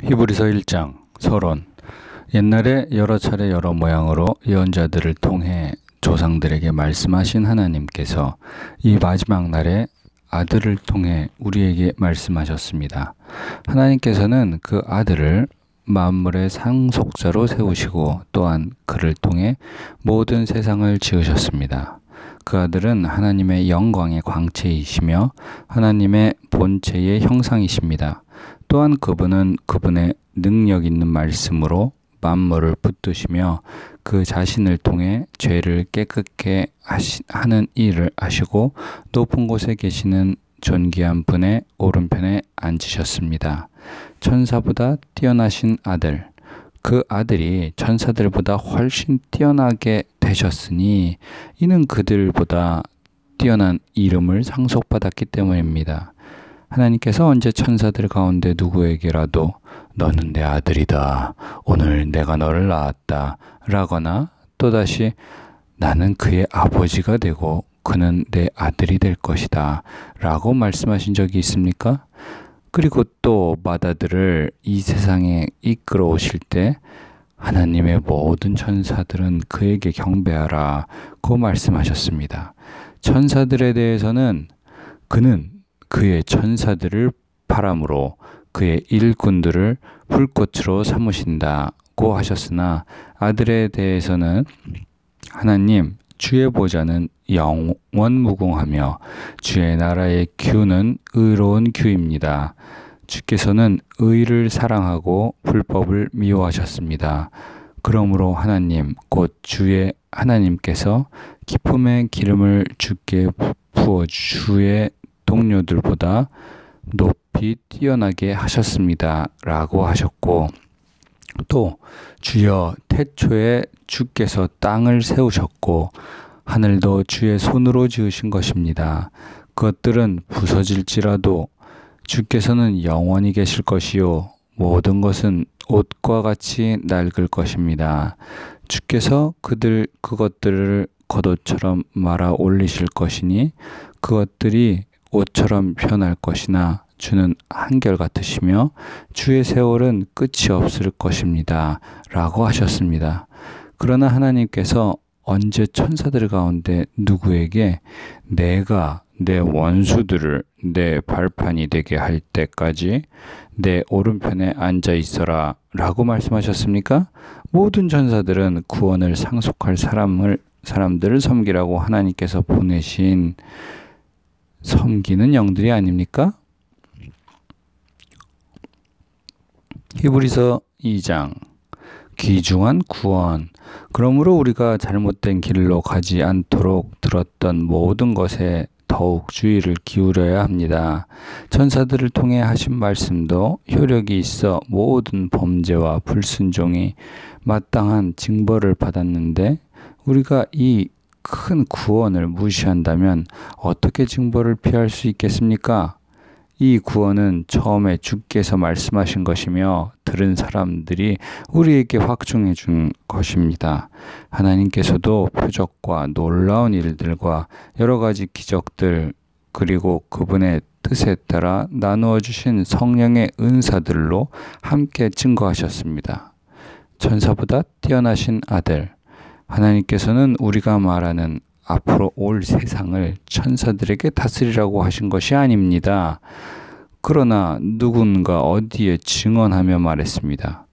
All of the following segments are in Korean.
히브리서 1장 서론. 옛날에 여러 차례 여러 모양으로 예언자들을 통해 조상들에게 말씀하신 하나님께서 이 마지막 날에 아들을 통해 우리에게 말씀하셨습니다. 하나님께서는 그 아들을 만물의 상속자로 세우시고 또한 그를 통해 모든 세상을 지으셨습니다. 그 아들은 하나님의 영광의 광채이시며 하나님의 본체의 형상이십니다. 또한 그분은 그분의 능력 있는 말씀으로 만물을 붙드시며 그 자신을 통해 죄를 깨끗게 하는 일을 하시고 높은 곳에 계시는 존귀한 분의 오른편에 앉으셨습니다. 천사보다 뛰어나신 아들, 그 아들이 천사들보다 훨씬 뛰어나게 되셨으니 이는 그들보다 뛰어난 이름을 상속받았기 때문입니다. 하나님께서 언제 천사들 가운데 누구에게라도 너는 내 아들이다, 오늘 내가 너를 낳았다 라거나 또다시 나는 그의 아버지가 되고 그는 내 아들이 될 것이다 라고 말씀하신 적이 있습니까? 그리고 또 마다들을 이 세상에 이끌어 오실 때 하나님의 모든 천사들은 그에게 경배하라고 말씀하셨습니다. 천사들에 대해서는 그는 그의 천사들을 바람으로 그의 일꾼들을 불꽃으로 삼으신다고 하셨으나 아들에 대해서는 하나님 주의 보좌는 영원무궁하며 주의 나라의 규는 의로운 규입니다. 주께서는 의를 사랑하고 불법을 미워하셨습니다. 그러므로 하나님 곧 주의 하나님께서 기쁨의 기름을 주께 부어 주의 동료들보다 높이 뛰어나게 하셨습니다 라고 하셨고, 또 주여 태초에 주께서 땅을 세우셨고 하늘도 주의 손으로 지으신 것입니다. 그것들은 부서질지라도 주께서는 영원히 계실 것이요 모든 것은 옷과 같이 낡을 것입니다. 주께서 그것들을 겉옷처럼 말아 올리실 것이니 그것들이 옷처럼 변할 것이나 주는 한결같으시며 주의 세월은 끝이 없을 것입니다 라고 하셨습니다. 그러나 하나님께서 언제 천사들 가운데 누구에게 내가 내 원수들을 내 발판이 되게 할 때까지 내 오른편에 앉아 있어라 라고 말씀하셨습니까? 모든 천사들은 구원을 상속할 사람들을 섬기라고 하나님께서 보내신 섬기는 영들이 아닙니까? 히브리서 2장 귀중한 구원. 그러므로 우리가 잘못된 길로 가지 않도록 들었던 모든 것에 더욱 주의를 기울여야 합니다. 천사들을 통해 하신 말씀도 효력이 있어 모든 범죄와 불순종이 마땅한 징벌을 받았는데 우리가 이 큰 구원을 무시한다면 어떻게 징벌을 피할 수 있겠습니까? 이 구원은 처음에 주께서 말씀하신 것이며 들은 사람들이 우리에게 확증해 준 것입니다. 하나님께서도 표적과 놀라운 일들과 여러 가지 기적들 그리고 그분의 뜻에 따라 나누어 주신 성령의 은사들로 함께 증거하셨습니다. 천사보다 뛰어나신 아들, 하나님께서는 우리가 말하는 앞으로 올 세상을 천사들에게 다스리라고 하신 것이 아닙니다. 그러나 누군가 어디에 증언하며 말했습니다.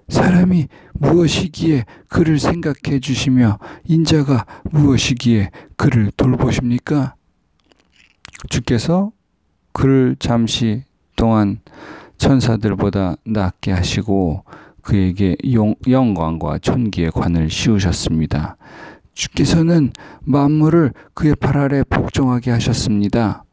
사람이 무엇이기에 그를 생각해 주시며 인자가 무엇이기에 그를 돌보십니까? 주께서 그를 잠시 동안 천사들보다 낫게 하시고 그에게 영광과 존귀의 관을 씌우셨습니다. 주께서는 만물을 그의 발 아래 복종하게 하셨습니다.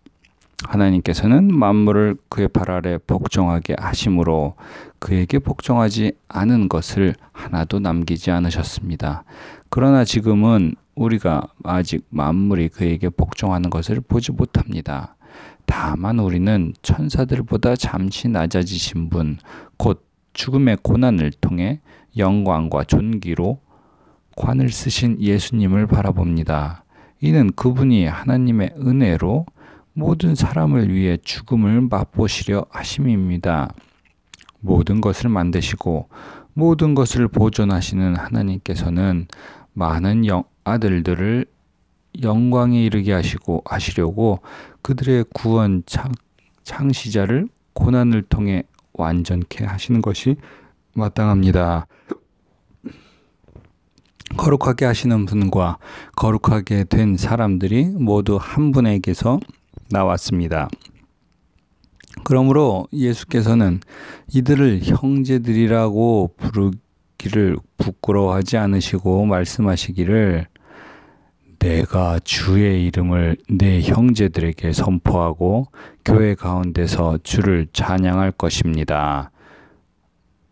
하나님께서는 만물을 그의 발 아래 복종하게 하심으로 그에게 복종하지 않은 것을 하나도 남기지 않으셨습니다. 그러나 지금은 우리가 아직 만물이 그에게 복종하는 것을 보지 못합니다. 다만 우리는 천사들보다 잠시 낮아지신 분, 곧 죽음의 고난을 통해 영광과 존귀로 관을 쓰신 예수님을 바라봅니다. 이는 그분이 하나님의 은혜로 모든 사람을 위해 죽음을 맛보시려 하심입니다. 모든 것을 만드시고 모든 것을 보존하시는 하나님께서는 많은 아들들을 영광에 이르게 하시려고 그들의 구원 창시자를 고난을 통해 완전케 하시는 것이 마땅합니다. 거룩하게 하시는 분과 거룩하게 된 사람들이 모두 한 분에게서 나왔습니다. 그러므로 예수께서는 이들을 형제들이라고 부르기를 부끄러워하지 않으시고 말씀하시기를 내가 주의 이름을 내 형제들에게 선포하고 교회 가운데서 주를 찬양할 것입니다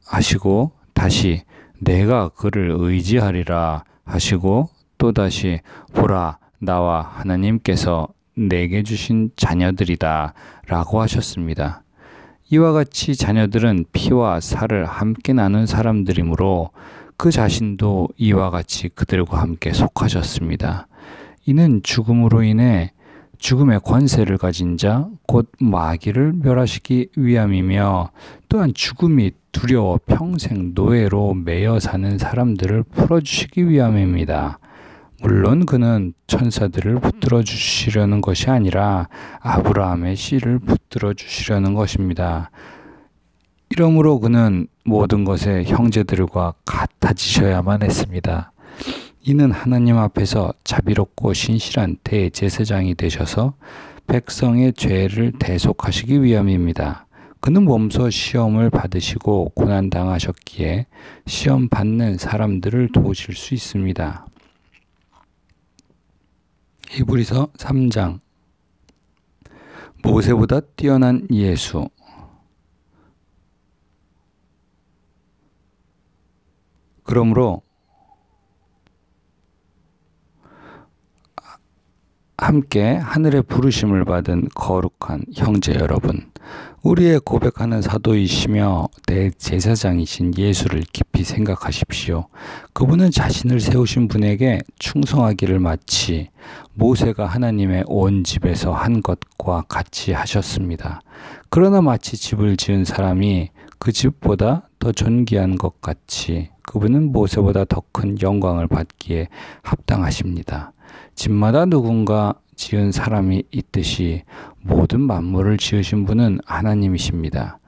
하시고 다시 내가 그를 의지하리라 하시고 또다시 보라 나와 하나님께서 내게 주신 자녀들이다 라고 하셨습니다. 이와 같이 자녀들은 피와 살을 함께 나눈 사람들이므로 그 자신도 이와 같이 그들과 함께 속하셨습니다. 이는 죽음으로 인해 죽음의 권세를 가진 자, 곧 마귀를 멸하시기 위함이며 또한 죽음이 두려워 평생 노예로 매여 사는 사람들을 풀어주시기 위함입니다. 물론 그는 천사들을 붙들어 주시려는 것이 아니라 아브라함의 씨를 붙들어 주시려는 것입니다. 이러므로 그는 모든 것에 형제들과 같아지셔야만 했습니다. 이는 하나님 앞에서 자비롭고 신실한 대제사장이 되셔서 백성의 죄를 대속하시기 위함입니다. 그는 몸소 시험을 받으시고 고난당하셨기에 시험 받는 사람들을 도우실 수 있습니다. 히브리서 3장 모세보다 뛰어난 예수. 그러므로 함께 하늘의 부르심을 받은 거룩한 형제 여러분, 우리의 고백하는 사도이시며 대제사장이신 예수를 깊이 생각하십시오. 그분은 자신을 세우신 분에게 충성하기를 마치 모세가 하나님의 온 집에서 한 것과 같이 하셨습니다. 그러나 마치 집을 지은 사람이 그 집보다 더 존귀한 것 같이 그분은 모세보다 더 큰 영광을 받기에 합당하십니다. 집마다 누군가 지은 사람이 있듯이 모든 만물을 지으신 분은 하나님이십니다.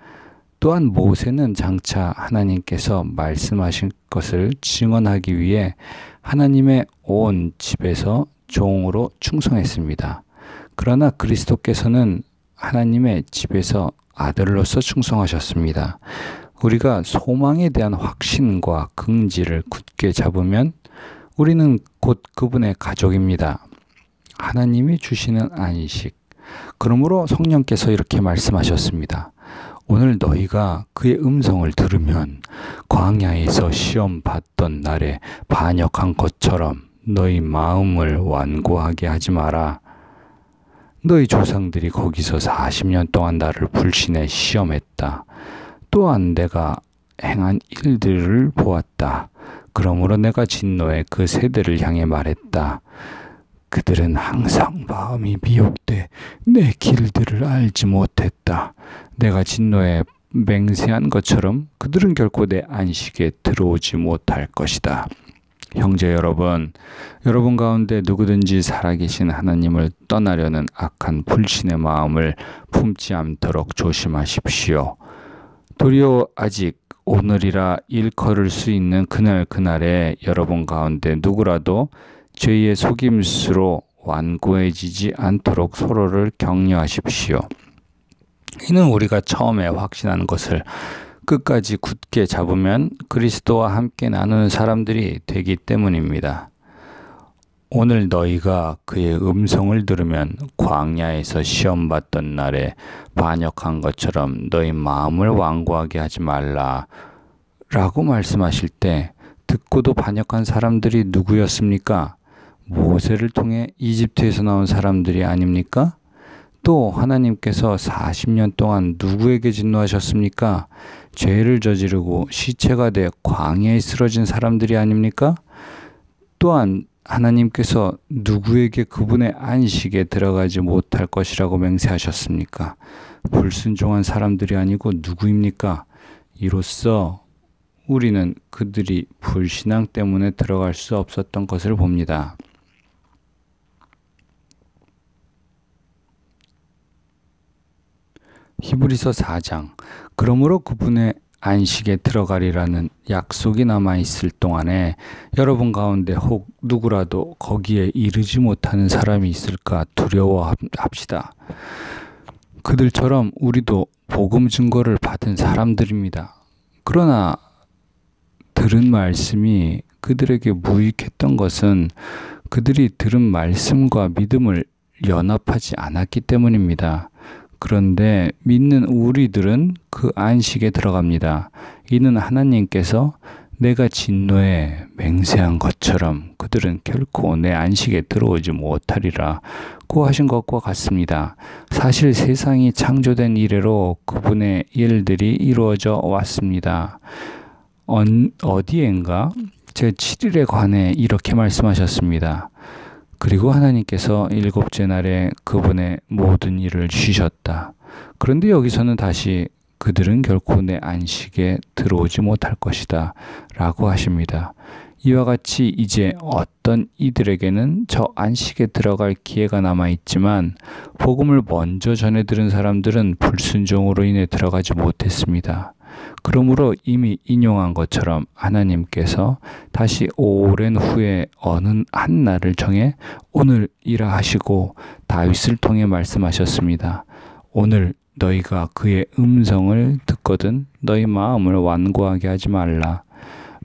또한 모세는 장차 하나님께서 말씀하신 것을 증언하기 위해 하나님의 온 집에서 종으로 충성했습니다. 그러나 그리스도께서는 하나님의 집에서 아들로서 충성하셨습니다. 우리가 소망에 대한 확신과 긍지를 굳게 잡으면 우리는 곧 그분의 가족입니다. 하나님이 주시는 안식. 그러므로 성령께서 이렇게 말씀하셨습니다. 오늘 너희가 그의 음성을 들으면 광야에서 시험 받던 날에 반역한 것처럼 너희 마음을 완고하게 하지 마라. 너희 조상들이 거기서 40년 동안 나를 불신해 시험했다. 또한 내가 행한 일들을 보았다. 그러므로 내가 진노해 그 세대를 향해 말했다. 그들은 항상 마음이 미혹돼 내 길들을 알지 못했다. 내가 진노에 맹세한 것처럼 그들은 결코 내 안식에 들어오지 못할 것이다. 형제 여러분, 여러분 가운데 누구든지 살아계신 하나님을 떠나려는 악한 불신의 마음을 품지 않도록 조심하십시오. 도리어 아직 오늘이라 일컬을 수 있는 그날에 여러분 가운데 누구라도 죄의 속임수로 완고해지지 않도록 서로를 격려하십시오. 이는 우리가 처음에 확신한 것을 끝까지 굳게 잡으면 그리스도와 함께 나누는 사람들이 되기 때문입니다. 오늘 너희가 그의 음성을 들으면 광야에서 시험받던 날에 반역한 것처럼 너희 마음을 완고하게 하지 말라 라고 말씀하실 때 듣고도 반역한 사람들이 누구였습니까? 모세를 통해 이집트에서 나온 사람들이 아닙니까? 또 하나님께서 40년 동안 누구에게 진노하셨습니까? 죄를 저지르고 시체가 돼 광야에 쓰러진 사람들이 아닙니까? 또한 하나님께서 누구에게 그분의 안식에 들어가지 못할 것이라고 맹세하셨습니까? 불순종한 사람들이 아니고 누구입니까? 이로써 우리는 그들이 불신앙 때문에 들어갈 수 없었던 것을 봅니다. 히브리서 4장. 그러므로 그분의 안식에 들어가리라는 약속이 남아있을 동안에 여러분 가운데 혹 누구라도 거기에 이르지 못하는 사람이 있을까 두려워합시다. 그들처럼 우리도 복음 증거를 받은 사람들입니다. 그러나 들은 말씀이 그들에게 무익했던 것은 그들이 들은 말씀과 믿음을 연합하지 않았기 때문입니다. 그런데 믿는 우리들은 그 안식에 들어갑니다. 이는 하나님께서 내가 진노에 맹세한 것처럼 그들은 결코 내 안식에 들어오지 못하리라고 하신 것과 같습니다. 사실 세상이 창조된 이래로 그분의 일들이 이루어져 왔습니다. 어디엔가 제7일에 관해 이렇게 말씀하셨습니다. 그리고 하나님께서 일곱째 날에 그분의 모든 일을 쉬셨다. 그런데 여기서는 다시 그들은 결코 내 안식에 들어오지 못할 것이다 라고 하십니다. 이와 같이 이제 어떤 이들에게는 저 안식에 들어갈 기회가 남아있지만 복음을 먼저 전해 들은 사람들은 불순종으로 인해 들어가지 못했습니다. 그러므로 이미 인용한 것처럼 하나님께서 다시 오랜 후에 어느 한 날을 정해 오늘이라 하시고 다윗을 통해 말씀하셨습니다. 오늘 너희가 그의 음성을 듣거든 너희 마음을 완고하게 하지 말라.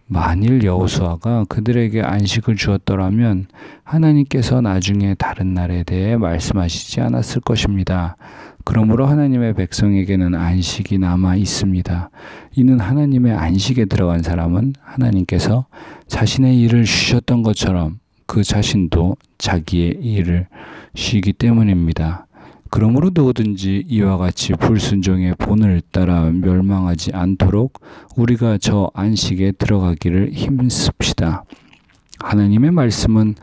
만일 여호수아가 그들에게 안식을 주었더라면 하나님께서 나중에 다른 날에 대해 말씀하시지 않았을 것입니다. 그러므로 하나님의 백성에게는 안식이 남아 있습니다. 이는 하나님의 안식에 들어간 사람은 하나님께서 자신의 일을 쉬셨던 것처럼 그 자신도 자기의 일을 쉬기 때문입니다. 그러므로 누구든지 이와 같이 불순종의 본을 따라 멸망하지 않도록 우리가 저 안식에 들어가기를 힘씁시다. 하나님의 말씀은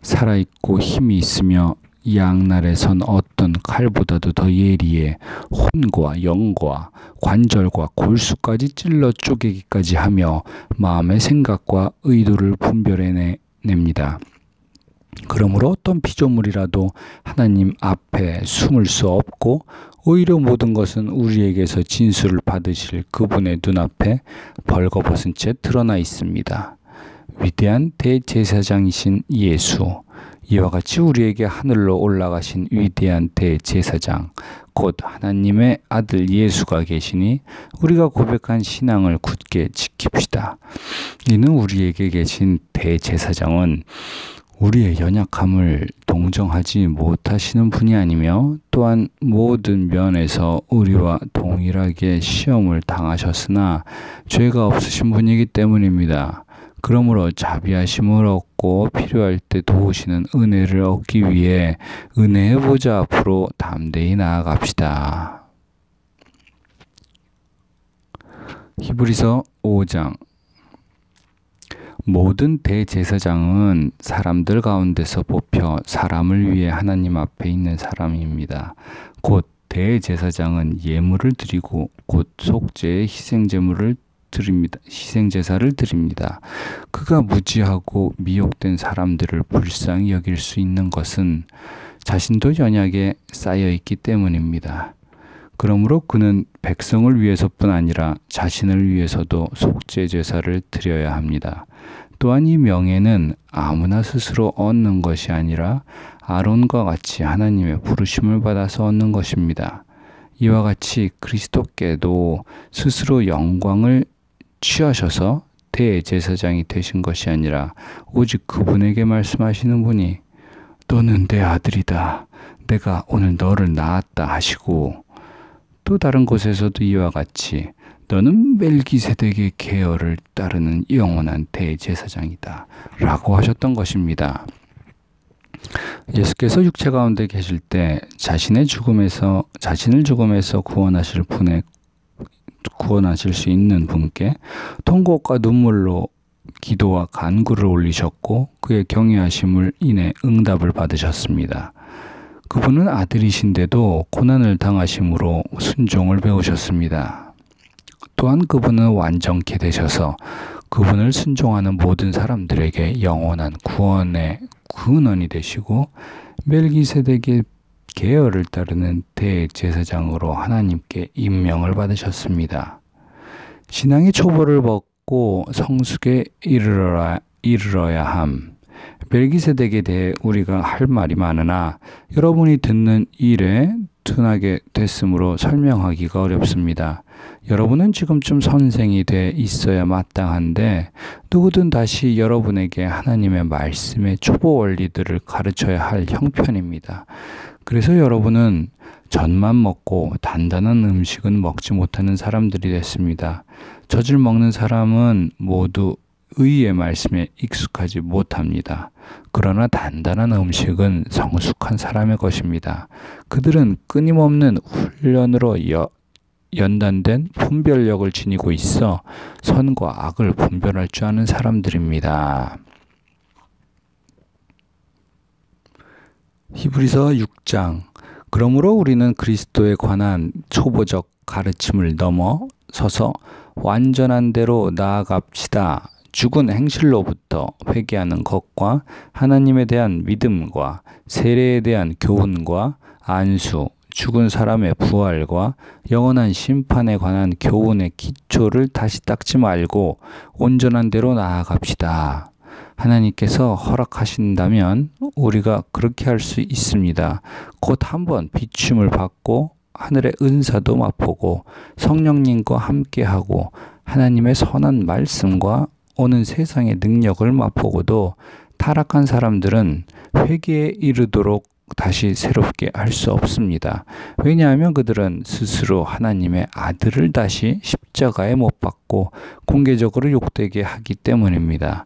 살아있고 힘이 있으며 양날에선 어떤 칼보다도 더 예리해 혼과 영과 관절과 골수까지 찔러 쪼개기까지 하며 마음의 생각과 의도를 분별해냅니다. 그러므로 어떤 피조물이라도 하나님 앞에 숨을 수 없고 오히려 모든 것은 우리에게서 진술을 받으실 그분의 눈앞에 벌거벗은 채 드러나 있습니다. 위대한 대제사장이신 예수, 이와 같이 우리에게 하늘로 올라가신 위대한 대제사장, 곧 하나님의 아들 예수가 계시니 우리가 고백한 신앙을 굳게 지킵시다. 이는 우리에게 계신 대제사장은 우리의 연약함을 동정하지 못하시는 분이 아니며 또한 모든 면에서 우리와 동일하게 시험을 당하셨으나 죄가 없으신 분이기 때문입니다. 그러므로 자비하심을 얻고 필요할 때 도우시는 은혜를 얻기 위해 은혜의 보좌 앞으로 담대히 나아갑시다. 히브리서 5장. 모든 대제사장은 사람들 가운데서 뽑혀 사람을 위해 하나님 앞에 있는 사람입니다. 곧 대제사장은 예물을 드리고 곧 속죄의 희생제사를 드립니다. 그가 무지하고 미혹된 사람들을 불쌍히 여길 수 있는 것은 자신도 연약에 쌓여 있기 때문입니다. 그러므로 그는 백성을 위해서뿐 아니라 자신을 위해서도 속죄제사를 드려야 합니다. 또한 이 명예는 아무나 스스로 얻는 것이 아니라 아론과 같이 하나님의 부르심을 받아서 얻는 것입니다. 이와 같이 그리스도께도 스스로 영광을 취하셔서 대제사장이 되신 것이 아니라 오직 그분에게 말씀하시는 분이 너는 내 아들이다. 내가 오늘 너를 낳았다 하시고 또 다른 곳에서도 이와 같이 너는 멜기세덱의 계열을 따르는 영원한 대제사장이다 라고 하셨던 것입니다. 예수께서 육체 가운데 계실 때 자신을 죽음에서 구원하실 수 있는 분께 통곡과 눈물로 기도와 간구를 올리셨고 그의 경외하심을 인해 응답을 받으셨습니다. 그분은 아들이신데도 고난을 당하심으로 순종을 배우셨습니다. 또한 그분은 완전케 되셔서 그분을 순종하는 모든 사람들에게 영원한 구원의 근원이 되시고 멜기세덱의 계열을 따르는 대제사장으로 하나님께 임명을 받으셨습니다. 신앙의 초보를 벗고 성숙에 이르러야 함. 멜기세덱에 대해 우리가 할 말이 많으나 여러분이 듣는 일에 둔하게 됐으므로 설명하기가 어렵습니다. 여러분은 지금쯤 선생이 돼 있어야 마땅한데 누구든 다시 여러분에게 하나님의 말씀의 초보 원리들을 가르쳐야 할 형편입니다. 그래서 여러분은 젖만 먹고 단단한 음식은 먹지 못하는 사람들이 됐습니다. 젖을 먹는 사람은 모두 의의 말씀에 익숙하지 못합니다. 그러나 단단한 음식은 성숙한 사람의 것입니다. 그들은 끊임없는 훈련으로 연단된 분별력을 지니고 있어 선과 악을 분별할 줄 아는 사람들입니다. 히브리서 6장. 그러므로 우리는 그리스도에 관한 초보적 가르침을 넘어서서 완전한 대로 나아갑시다. 죽은 행실로부터 회개하는 것과 하나님에 대한 믿음과 세례에 대한 교훈과 안수, 죽은 사람의 부활과 영원한 심판에 관한 교훈의 기초를 다시 닦지 말고 온전한 대로 나아갑시다. 하나님께서 허락하신다면 우리가 그렇게 할 수 있습니다. 곧 한번 비춤을 받고 하늘의 은사도 맛보고 성령님과 함께하고 하나님의 선한 말씀과 오는 세상의 능력을 맛보고도 타락한 사람들은 회개에 이르도록 다시 새롭게 할 수 없습니다. 왜냐하면 그들은 스스로 하나님의 아들을 다시 십자가에 못 박고 공개적으로 욕되게 하기 때문입니다.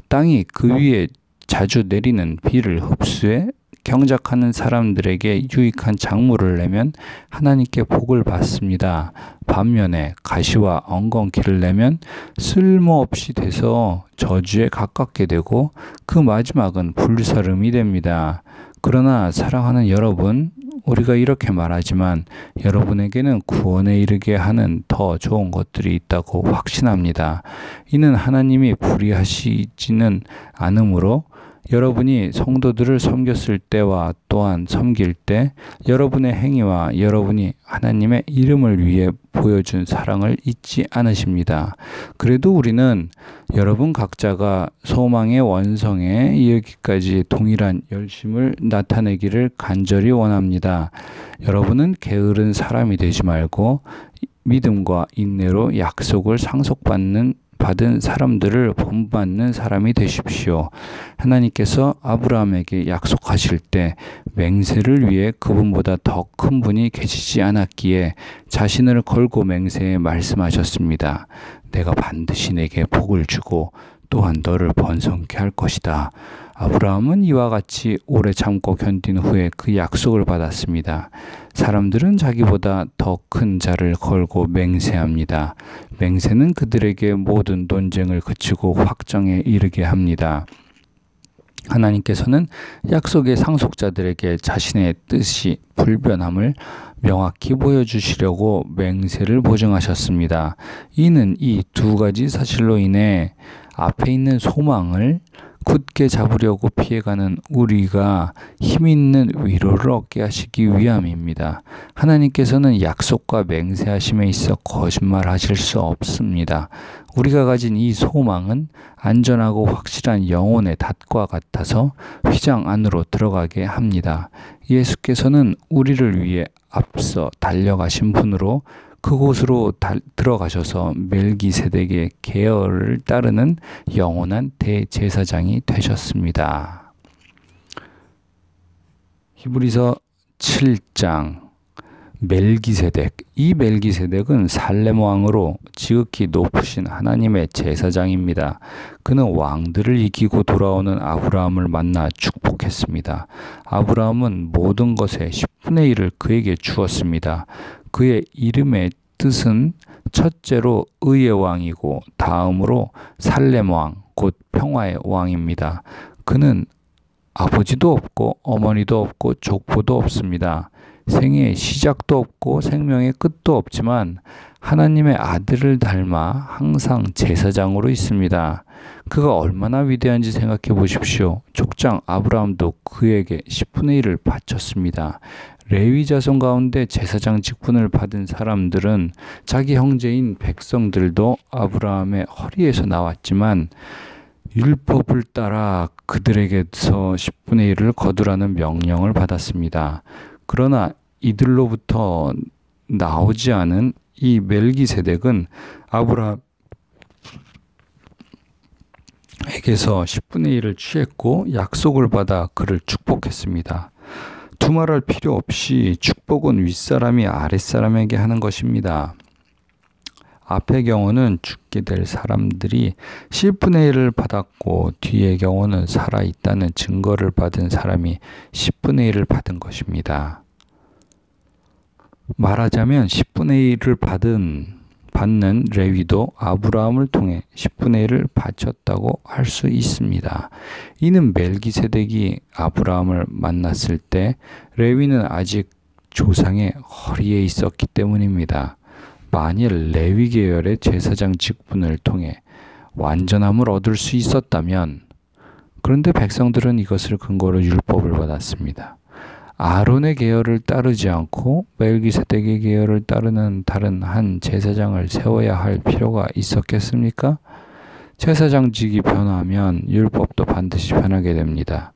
땅이 그 위에 자주 내리는 비를 흡수해 경작하는 사람들에게 유익한 작물을 내면 하나님께 복을 받습니다. 반면에 가시와 엉겅퀴를 내면 쓸모없이 돼서 저주에 가깝게 되고 그 마지막은 불사름이 됩니다. 그러나 사랑하는 여러분, 우리가 이렇게 말하지만 여러분에게는 구원에 이르게 하는 더 좋은 것들이 있다고 확신합니다. 이는 하나님이 불의하시지는 않으므로 여러분이 성도들을 섬겼을 때와 또한 섬길 때 여러분의 행위와 여러분이 하나님의 이름을 위해 보여준 사랑을 잊지 않으십니다. 그래도 우리는 여러분 각자가 소망의 원성에 이르기까지 동일한 열심을 나타내기를 간절히 원합니다. 여러분은 게으른 사람이 되지 말고 믿음과 인내로 약속을 상속받은 사람들을 본받는 사람이 되십시오. 하나님께서 아브라함에게 약속하실 때 맹세를 위해 그분보다 더 큰 분이 계시지 않았기에 자신을 걸고 맹세에 말씀하셨습니다. 내가 반드시 내게 복을 주고 또한 너를 번성케 할 것이다. 아브라함은 이와 같이 오래 참고 견딘 후에 그 약속을 받았습니다. 사람들은 자기보다 더 큰 자를 걸고 맹세합니다. 맹세는 그들에게 모든 논쟁을 그치고 확정에 이르게 합니다. 하나님께서는 약속의 상속자들에게 자신의 뜻이 불변함을 명확히 보여주시려고 맹세를 보증하셨습니다. 이는 이 두 가지 사실로 인해 앞에 있는 소망을 굳게 잡으려고 피해가는 우리가 힘있는 위로를 얻게 하시기 위함입니다. 하나님께서는 약속과 맹세하심에 있어 거짓말하실 수 없습니다. 우리가 가진 이 소망은 안전하고 확실한 영혼의 닷과 같아서 휘장 안으로 들어가게 합니다. 예수께서는 우리를 위해 앞서 달려가신 분으로 그곳으로 들어가셔서 멜기세덱의 계열을 따르는 영원한 대제사장이 되셨습니다. 히브리서 7장. 멜기세덱. 이 멜기세덱은 살렘 왕으로 지극히 높으신 하나님의 제사장입니다. 그는 왕들을 이기고 돌아오는 아브라함을 만나 축복했습니다. 아브라함은 모든 것의 10분의 1을 그에게 주었습니다. 그의 이름의 뜻은 첫째로 의의 왕이고 다음으로 살렘 왕, 곧 평화의 왕입니다. 그는 아버지도 없고 어머니도 없고 족보도 없습니다. 생애의 시작도 없고 생명의 끝도 없지만 하나님의 아들을 닮아 항상 제사장으로 있습니다. 그가 얼마나 위대한지 생각해 보십시오. 족장 아브라함도 그에게 10분의 1을 바쳤습니다. 레위 자손 가운데 제사장 직분을 받은 사람들은 자기 형제인 백성들도 아브라함의 허리에서 나왔지만 율법을 따라 그들에게서 10분의 1을 거두라는 명령을 받았습니다. 그러나 이들로부터 나오지 않은 이 멜기세덱은 아브라함에게서 10분의 1을 취했고 약속을 받아 그를 축복했습니다. 두말할 필요 없이 축복은 윗사람이 아랫사람에게 하는 것입니다. 앞의 경우는 죽게 될 사람들이 10분의 1을 받았고 뒤의 경우는 살아있다는 증거를 받은 사람이 10분의 1을 받은 것입니다. 말하자면 10분의 1을 받는 레위도 아브라함을 통해 10분의 1을 바쳤다고 할 수 있습니다. 이는 멜기세덱이 아브라함을 만났을 때 레위는 아직 조상의 허리에 있었기 때문입니다. 만일 레위 계열의 제사장 직분을 통해 완전함을 얻을 수 있었다면, 그런데 백성들은 이것을 근거로 율법을 받았습니다. 아론의 계열을 따르지 않고 멜기세덱의 계열을 따르는 다른 한 제사장을 세워야 할 필요가 있었겠습니까? 제사장직이 변하면 율법도 반드시 변하게 됩니다.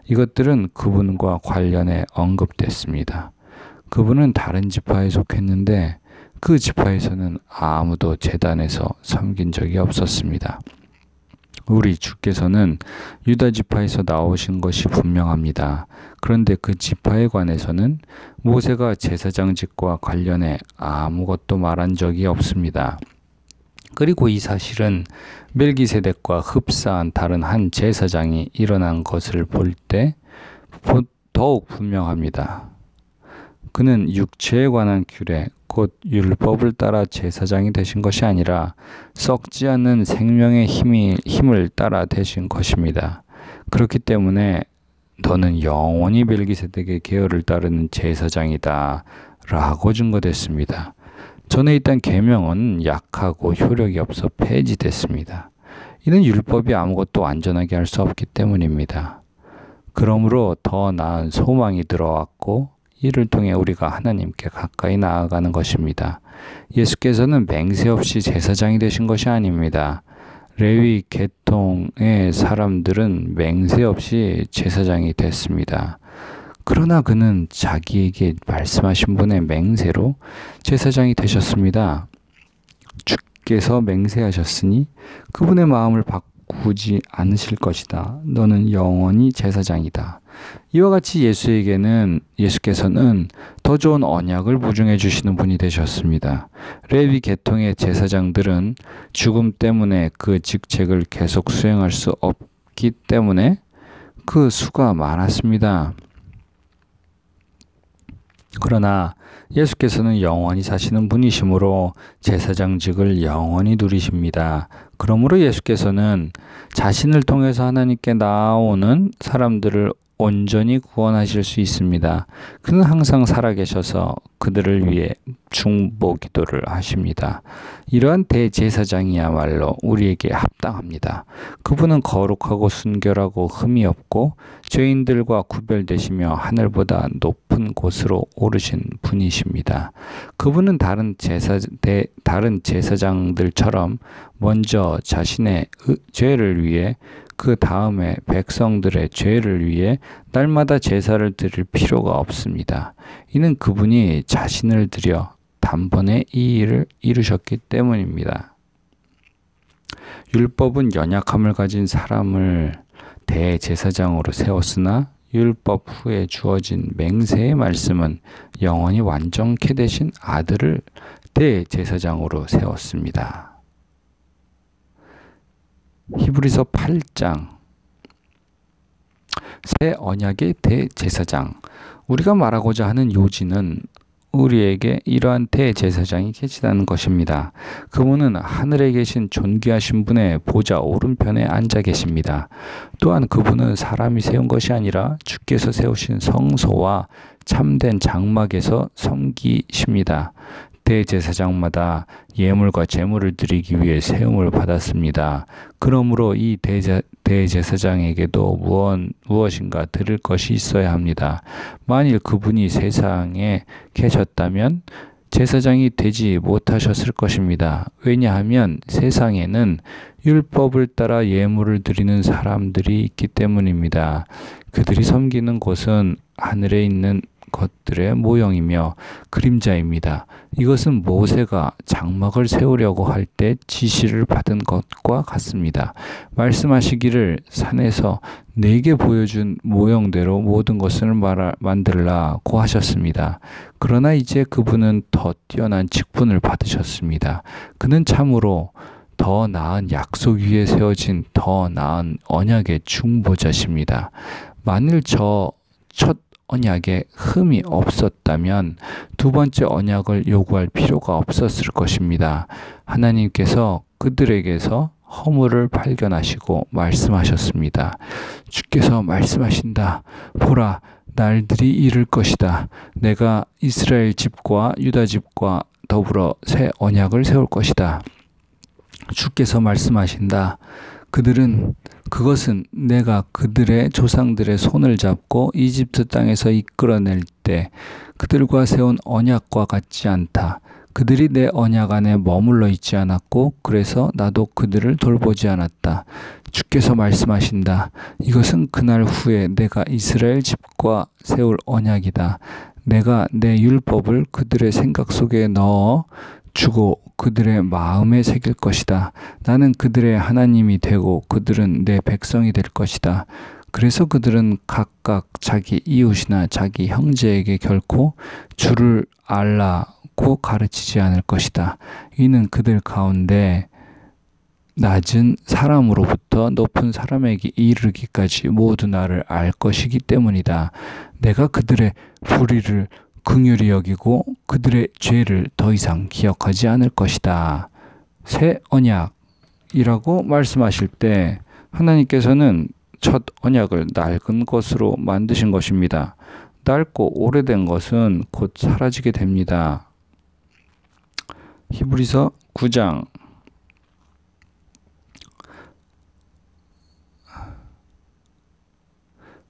이것들은 그분과 관련해 언급됐습니다. 그분은 다른 지파에 속했는데 그 지파에서는 아무도 제단에서 섬긴 적이 없었습니다. 우리 주께서는 유다 지파에서 나오신 것이 분명합니다. 그런데 그 지파에 관해서는 모세가 제사장직과 관련해 아무것도 말한 적이 없습니다. 그리고 이 사실은 멜기세덱과 흡사한 다른 한 제사장이 일어난 것을 볼 때 더욱 분명합니다. 그는 육체에 관한 규례, 곧 율법을 따라 제사장이 되신 것이 아니라 썩지 않는 생명의 힘을 따라 되신 것입니다. 그렇기 때문에 너는 영원히 멜기세덱의 계열을 따르는 제사장이다 라고 증거됐습니다. 전에 있던 계명은 약하고 효력이 없어 폐지됐습니다. 이는 율법이 아무것도 완전하게 할 수 없기 때문입니다. 그러므로 더 나은 소망이 들어왔고 이를 통해 우리가 하나님께 가까이 나아가는 것입니다. 예수께서는 맹세 없이 제사장이 되신 것이 아닙니다. 레위 계통의 사람들은 맹세 없이 제사장이 됐습니다. 그러나 그는 자기에게 말씀하신 분의 맹세로 제사장이 되셨습니다. 주께서 맹세하셨으니 그분의 마음을 바꾸지 않으실 것이다. 너는 영원히 제사장이다. 이와 같이 예수께서는 더 좋은 언약을 보증해 주시는 분이 되셨습니다. 레위 계통의 제사장들은 죽음 때문에 그 직책을 계속 수행할 수 없기 때문에 그 수가 많았습니다. 그러나 예수께서는 영원히 사시는 분이시므로 제사장직을 영원히 누리십니다. 그러므로 예수께서는 자신을 통해서 하나님께 나아오는 사람들을 온전히 구원하실 수 있습니다. 그는 항상 살아계셔서 그들을 위해 중보 기도를 하십니다. 이러한 대제사장이야말로 우리에게 합당합니다. 그분은 거룩하고 순결하고 흠이 없고 죄인들과 구별되시며 하늘보다 높은 곳으로 오르신 분이십니다. 그분은 다른 제사장들처럼 먼저 자신의 죄를 위해 그 다음에 백성들의 죄를 위해 날마다 제사를 드릴 필요가 없습니다. 이는 그분이 자신을 들여 단번에 이 일을 이루셨기 때문입니다. 율법은 연약함을 가진 사람을 대제사장으로 세웠으나 율법 후에 주어진 맹세의 말씀은 영원히 완전케 되신 아들을 대제사장으로 세웠습니다. 히브리서 8장 새 언약의 대제사장. 우리가 말하고자 하는 요지는 우리에게 이러한 대제사장이 계시다는 것입니다. 그분은 하늘에 계신 존귀하신 분의 보좌 오른편에 앉아 계십니다. 또한 그분은 사람이 세운 것이 아니라 주께서 세우신 성소와 참된 장막에서 섬기십니다. 대제사장마다 예물과 제물을 드리기 위해 세움을 받았습니다. 그러므로 이 대제사장에게도 무엇인가 드릴 것이 있어야 합니다. 만일 그분이 세상에 계셨다면 제사장이 되지 못하셨을 것입니다. 왜냐하면 세상에는 율법을 따라 예물을 드리는 사람들이 있기 때문입니다. 그들이 섬기는 곳은 하늘에 있는 것들의 모형이며 그림자입니다. 이것은 모세가 장막을 세우려고 할 때 지시를 받은 것과 같습니다. 말씀하시기를 산에서 내게 보여준 모형대로 모든 것을 만들라고 하셨습니다. 그러나 이제 그분은 더 뛰어난 직분을 받으셨습니다. 그는 참으로 더 나은 약속 위에 세워진 더 나은 언약의 중보자십니다. 만일 첫 언약에 흠이 없었다면 두 번째 언약을 요구할 필요가 없었을 것입니다. 하나님께서 그들에게서 허물을 발견하시고 말씀하셨습니다. 주께서 말씀하신다. 보라, 날들이 이를 것이다. 내가 이스라엘 집과 유다 집과 더불어 새 언약을 세울 것이다. 주께서 말씀하신다. 그것은 내가 그들의 조상들의 손을 잡고 이집트 땅에서 이끌어낼 때 그들과 세운 언약과 같지 않다. 그들이 내 언약 안에 머물러 있지 않았고 그래서 나도 그들을 돌보지 않았다. 주께서 말씀하신다. 이것은 그날 후에 내가 이스라엘 집과 세울 언약이다. 내가 내 율법을 그들의 생각 속에 넣어 주고 그들의 마음에 새길 것이다. 나는 그들의 하나님이 되고 그들은 내 백성이 될 것이다. 그래서 그들은 각각 자기 이웃이나 자기 형제에게 결코 주를 알라고 가르치지 않을 것이다. 이는 그들 가운데 낮은 사람으로부터 높은 사람에게 이르기까지 모두 나를 알 것이기 때문이다. 내가 그들의 불의를 긍휼히 여기고 그들의 죄를 더 이상 기억하지 않을 것이다. 새 언약이라고 말씀하실 때 하나님께서는 첫 언약을 낡은 것으로 만드신 것입니다. 낡고 오래된 것은 곧 사라지게 됩니다. 히브리서 9장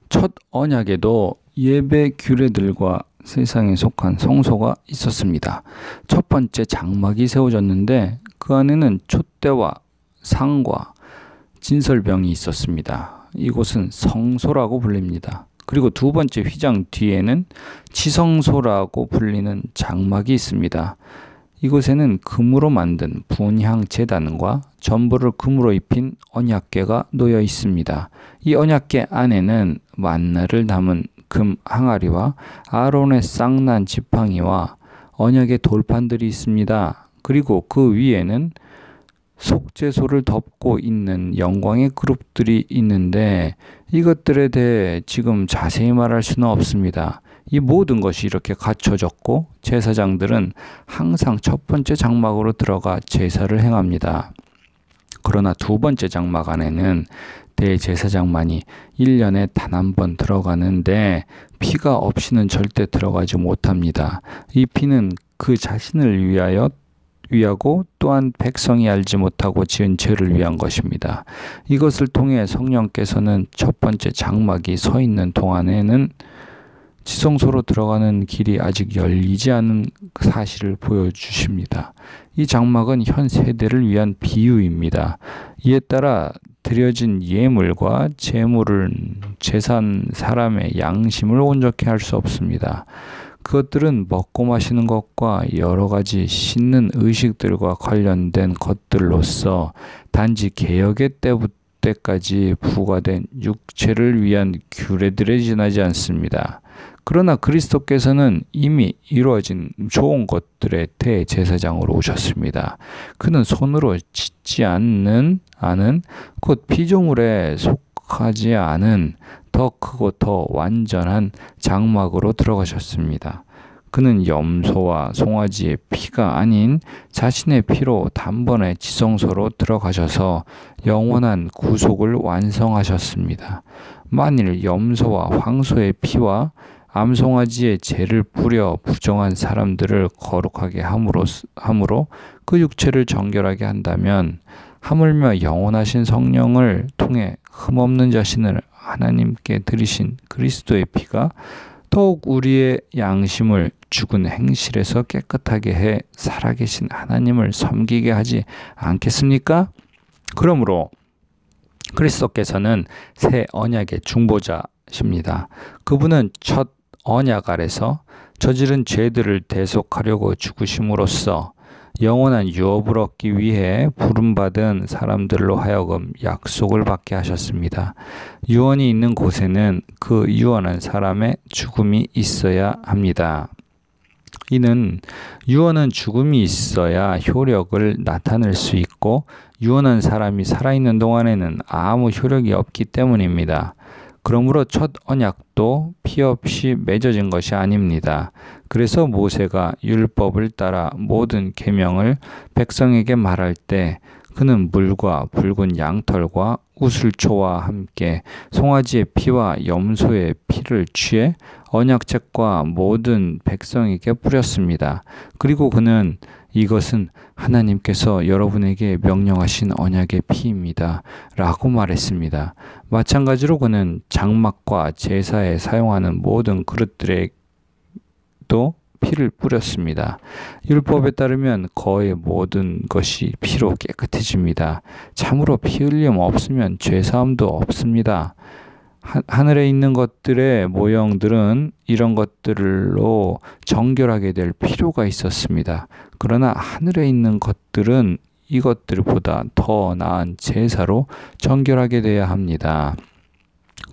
첫 언약에도 예배 규례들과 세상에 속한 성소가 있었습니다. 첫 번째 장막이 세워졌는데 그 안에는 촛대와 상과 진설병이 있었습니다. 이곳은 성소라고 불립니다. 그리고 두 번째 휘장 뒤에는 지성소라고 불리는 장막이 있습니다. 이곳에는 금으로 만든 분향 제단과 전부를 금으로 입힌 언약궤가 놓여 있습니다. 이 언약궤 안에는 만나를 담은 금 항아리와 아론의 쌍난 지팡이와 언약의 돌판들이 있습니다. 그리고 그 위에는 속죄소를 덮고 있는 영광의 그룹들이 있는데 이것들에 대해 지금 자세히 말할 수는 없습니다. 이 모든 것이 이렇게 갖춰졌고 제사장들은 항상 첫 번째 장막으로 들어가 제사를 행합니다. 그러나 두 번째 장막 안에는 대제사장만이 1년에 단 한 번 들어가는데 피가 없이는 절대 들어가지 못합니다. 이 피는 그 자신을 위하고 또한 백성이 알지 못하고 지은 죄를 위한 것입니다. 이것을 통해 성령께서는 첫 번째 장막이 서 있는 동안에는 지성소로 들어가는 길이 아직 열리지 않은 사실을 보여주십니다. 이 장막은 현 세대를 위한 비유입니다. 이에 따라 드려진 예물과 제물은 제산 사람의 양심을 온전케 할 수 없습니다. 그것들은 먹고 마시는 것과 여러 가지 씻는 의식들과 관련된 것들로서 단지 개혁의 때까지 부과된 육체를 위한 규례들에 지나지 않습니다. 그러나 그리스도께서는 이미 이루어진 좋은 것들의 대제사장으로 오셨습니다. 그는 손으로 짓지 않은 곧 피조물에 속하지 않은 더 크고 더 완전한 장막으로 들어가셨습니다. 그는 염소와 송아지의 피가 아닌 자신의 피로 단번에 지성소로 들어가셔서 영원한 구속을 완성하셨습니다. 만일 염소와 황소의 피와 암송아지의 죄를 뿌려 부정한 사람들을 거룩하게 함으로 그 육체를 정결하게 한다면 하물며 영원하신 성령을 통해 흠없는 자신을 하나님께 드리신 그리스도의 피가 더욱 우리의 양심을 죽은 행실에서 깨끗하게 해 살아계신 하나님을 섬기게 하지 않겠습니까? 그러므로 그리스도께서는 새 언약의 중보자십니다. 그분은 첫 언약 아래서 저지른 죄들을 대속하려고 죽으심으로써 영원한 유업을 얻기 위해 부름받은 사람들로 하여금 약속을 받게 하셨습니다. 유언이 있는 곳에는 그 유언한 사람의 죽음이 있어야 합니다. 이는 유언은 죽음이 있어야 효력을 나타낼 수 있고 유언한 사람이 살아있는 동안에는 아무 효력이 없기 때문입니다. 그러므로 첫 언약도 피 없이 맺어진 것이 아닙니다. 그래서 모세가 율법을 따라 모든 계명을 백성에게 말할 때 그는 물과 붉은 양털과 우슬초와 함께 송아지의 피와 염소의 피를 취해 언약책과 모든 백성에게 뿌렸습니다. 그리고 그는 이것은 하나님께서 여러분에게 명령하신 언약의 피입니다. 라고 말했습니다. 마찬가지로 그는 장막과 제사에 사용하는 모든 그릇들에도 피를 뿌렸습니다. 율법에 따르면 거의 모든 것이 피로 깨끗해집니다. 참으로 피 흘림 없으면 죄사함도 없습니다. 하늘에 있는 것들의 모형들은 이런 것들로 정결하게 될 필요가 있었습니다. 그러나 하늘에 있는 것들은 이것들보다 더 나은 제사로 정결하게 되어야 합니다.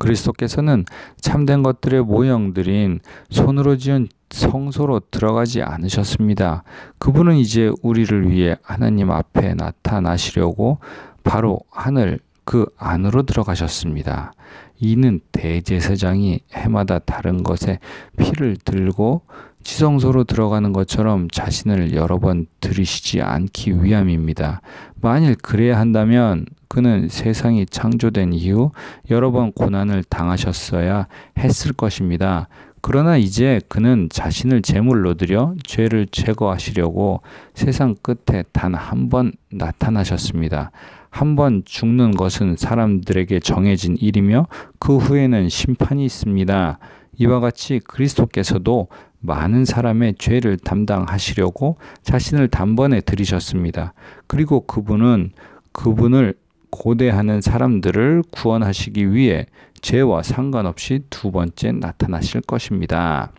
그리스도께서는 참된 것들의 모형들인 손으로 지은 성소로 들어가지 않으셨습니다. 그분은 이제 우리를 위해 하나님 앞에 나타나시려고 바로 하늘 그 안으로 들어가셨습니다. 이는 대제사장이 해마다 다른 것에 피를 들고 지성소로 들어가는 것처럼 자신을 여러 번 들이시지 않기 위함입니다. 만일 그래야 한다면 그는 세상이 창조된 이후 여러 번 고난을 당하셨어야 했을 것입니다. 그러나 이제 그는 자신을 제물로 드려 죄를 제거하시려고 세상 끝에 단 한 번 나타나셨습니다. 한 번 죽는 것은 사람들에게 정해진 일이며 그 후에는 심판이 있습니다. 이와 같이 그리스도께서도 많은 사람의 죄를 담당하시려고 자신을 단번에 들이셨습니다. 그리고 그분을 고대하는 사람들을 구원하시기 위해 죄와 상관없이 두 번째 나타나실 것입니다.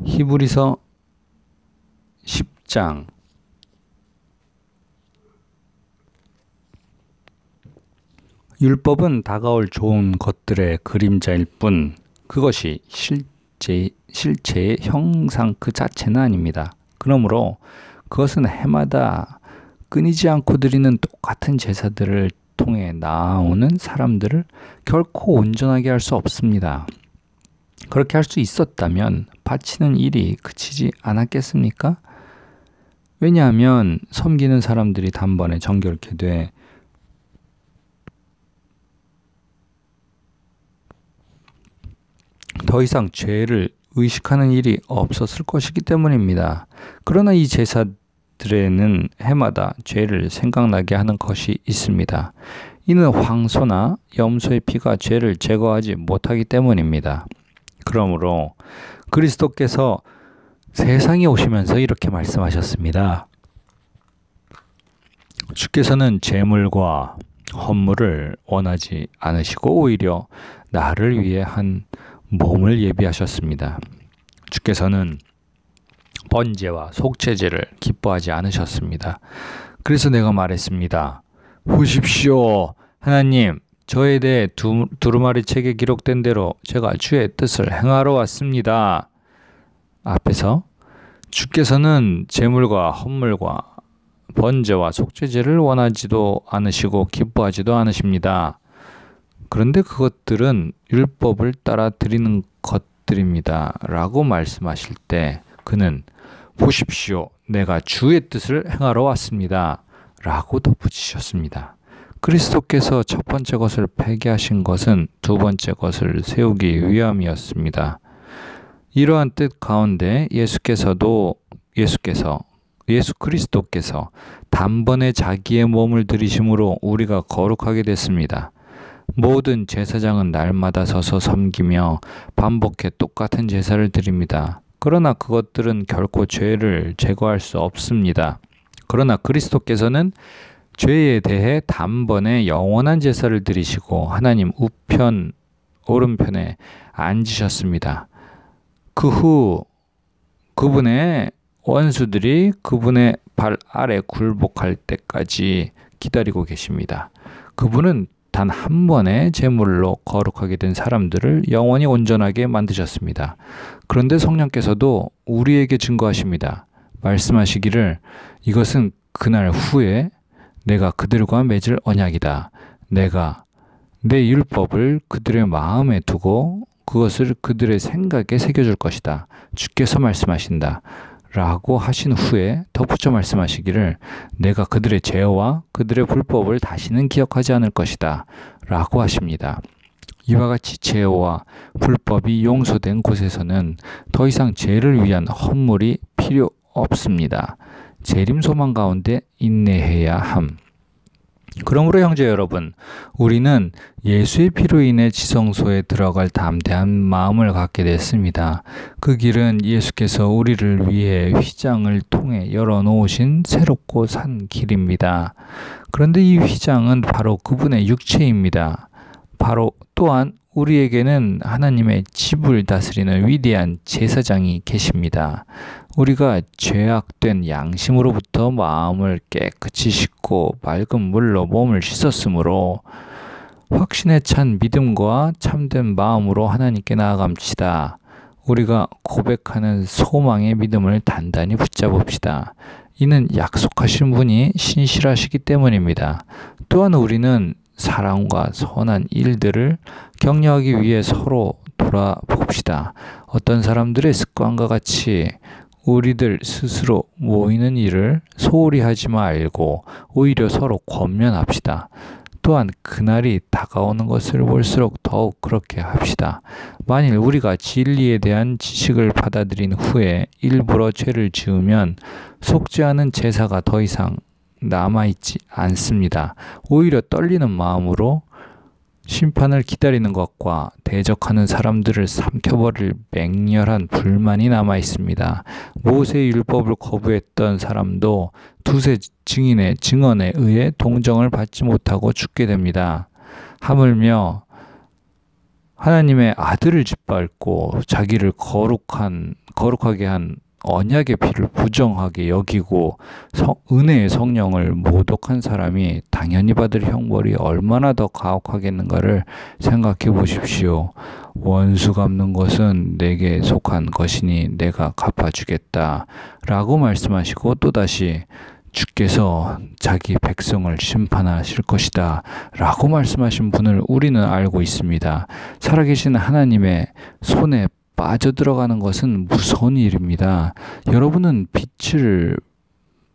히브리서 10장 율법은 다가올 좋은 것들의 그림자일 뿐 그것이 실제의 형상 그 자체는 아닙니다. 그러므로 그것은 해마다 끊이지 않고 드리는 똑같은 제사들을 통해 나아오는 사람들을 결코 온전하게 할 수 없습니다. 그렇게 할 수 있었다면 바치는 일이 그치지 않았겠습니까? 왜냐하면 섬기는 사람들이 단번에 정결케 돼 더 이상 죄를 의식하는 일이 없었을 것이기 때문입니다. 그러나 이 제사들에는 해마다 죄를 생각나게 하는 것이 있습니다. 이는 황소나 염소의 피가 죄를 제거하지 못하기 때문입니다. 그러므로 그리스도께서 세상에 오시면서 이렇게 말씀하셨습니다. 주께서는 제물과 헌물을 원하지 않으시고 오히려 나를 위해 한 몸을 예비하셨습니다. 주께서는 번제와 속죄제를 기뻐하지 않으셨습니다. 그래서 내가 말했습니다. 보십시오. 하나님, 저에 대해 두루마리 책에 기록된 대로 제가 주의 뜻을 행하러 왔습니다. 앞에서 주께서는 제물과 헌물과 번제와 속죄제를 원하지도 않으시고 기뻐하지도 않으십니다. 그런데 그것들은 율법을 따라 드리는 부탁드립니다. 라고 말씀하실 때 그는 보십시오. 내가 주의 뜻을 행하러 왔습니다. 라고 덧붙이셨습니다. 그리스도께서 첫 번째 것을 폐기하신 것은 두 번째 것을 세우기 위함이었습니다. 이러한 뜻 가운데 예수 그리스도께서 단번에 자기의 몸을 들이심으로 우리가 거룩하게 됐습니다. 모든 제사장은 날마다 서서 섬기며 반복해 똑같은 제사를 드립니다. 그러나 그것들은 결코 죄를 제거할 수 없습니다. 그러나 그리스도께서는 죄에 대해 단번에 영원한 제사를 드리시고 하나님 우편 오른편에 앉으셨습니다. 그 후 그분의 원수들이 그분의 발 아래 굴복할 때까지 기다리고 계십니다. 그분은 단 한 번의 제물로 거룩하게 된 사람들을 영원히 온전하게 만드셨습니다. 그런데 성령께서도 우리에게 증거하십니다. 말씀하시기를 이것은 그날 후에 내가 그들과 맺을 언약이다. 내가 내 율법을 그들의 마음에 두고 그것을 그들의 생각에 새겨줄 것이다. 주께서 말씀하신다. 라고 하신 후에 덧붙여 말씀하시기를 내가 그들의 죄와 그들의 불법을 다시는 기억하지 않을 것이다. 라고 하십니다. 이와 같이 죄와 불법이 용서된 곳에서는 더 이상 죄를 위한 헌물이 필요 없습니다. 재림 소망 가운데 인내해야 함. 그러므로 형제 여러분, 우리는 예수의 피로 인해 지성소에 들어갈 담대한 마음을 갖게 됐습니다. 그 길은 예수께서 우리를 위해 휘장을 통해 열어놓으신 새롭고 산 길입니다. 그런데 이 휘장은 바로 그분의 육체입니다. 바로 또한 우리에게는 하나님의 집을 다스리는 위대한 제사장이 계십니다. 우리가 죄악된 양심으로부터 마음을 깨끗이 씻고 맑은 물로 몸을 씻었으므로 확신에 찬 믿음과 참된 마음으로 하나님께 나아갑시다. 우리가 고백하는 소망의 믿음을 단단히 붙잡읍시다. 이는 약속하신 분이 신실하시기 때문입니다. 또한 우리는 사랑과 선한 일들을 격려하기 위해 서로 돌아봅시다. 어떤 사람들의 습관과 같이 우리들 스스로 모이는 일을 소홀히 하지 말고 오히려 서로 권면합시다. 또한 그날이 다가오는 것을 볼수록 더욱 그렇게 합시다. 만일 우리가 진리에 대한 지식을 받아들인 후에 일부러 죄를 지으면 속죄하는 제사가 더 이상 남아있지 않습니다. 오히려 떨리는 마음으로 심판을 기다리는 것과 대적하는 사람들을 삼켜버릴 맹렬한 불만이 남아있습니다. 모세의 율법을 거부했던 사람도 두세 증인의 증언에 의해 동정을 받지 못하고 죽게 됩니다. 하물며 하나님의 아들을 짓밟고 자기를 거룩하게 한 언약의 피를 부정하게 여기고 은혜의 성령을 모독한 사람이 당연히 받을 형벌이 얼마나 더 가혹하겠는가를 생각해 보십시오. 원수 갚는 것은 내게 속한 것이니 내가 갚아주겠다 라고 말씀하시고 또다시 주께서 자기 백성을 심판하실 것이다 라고 말씀하신 분을 우리는 알고 있습니다. 살아계신 하나님의 손에 빠져들어가는 것은 무서운 일입니다. 여러분은 빛을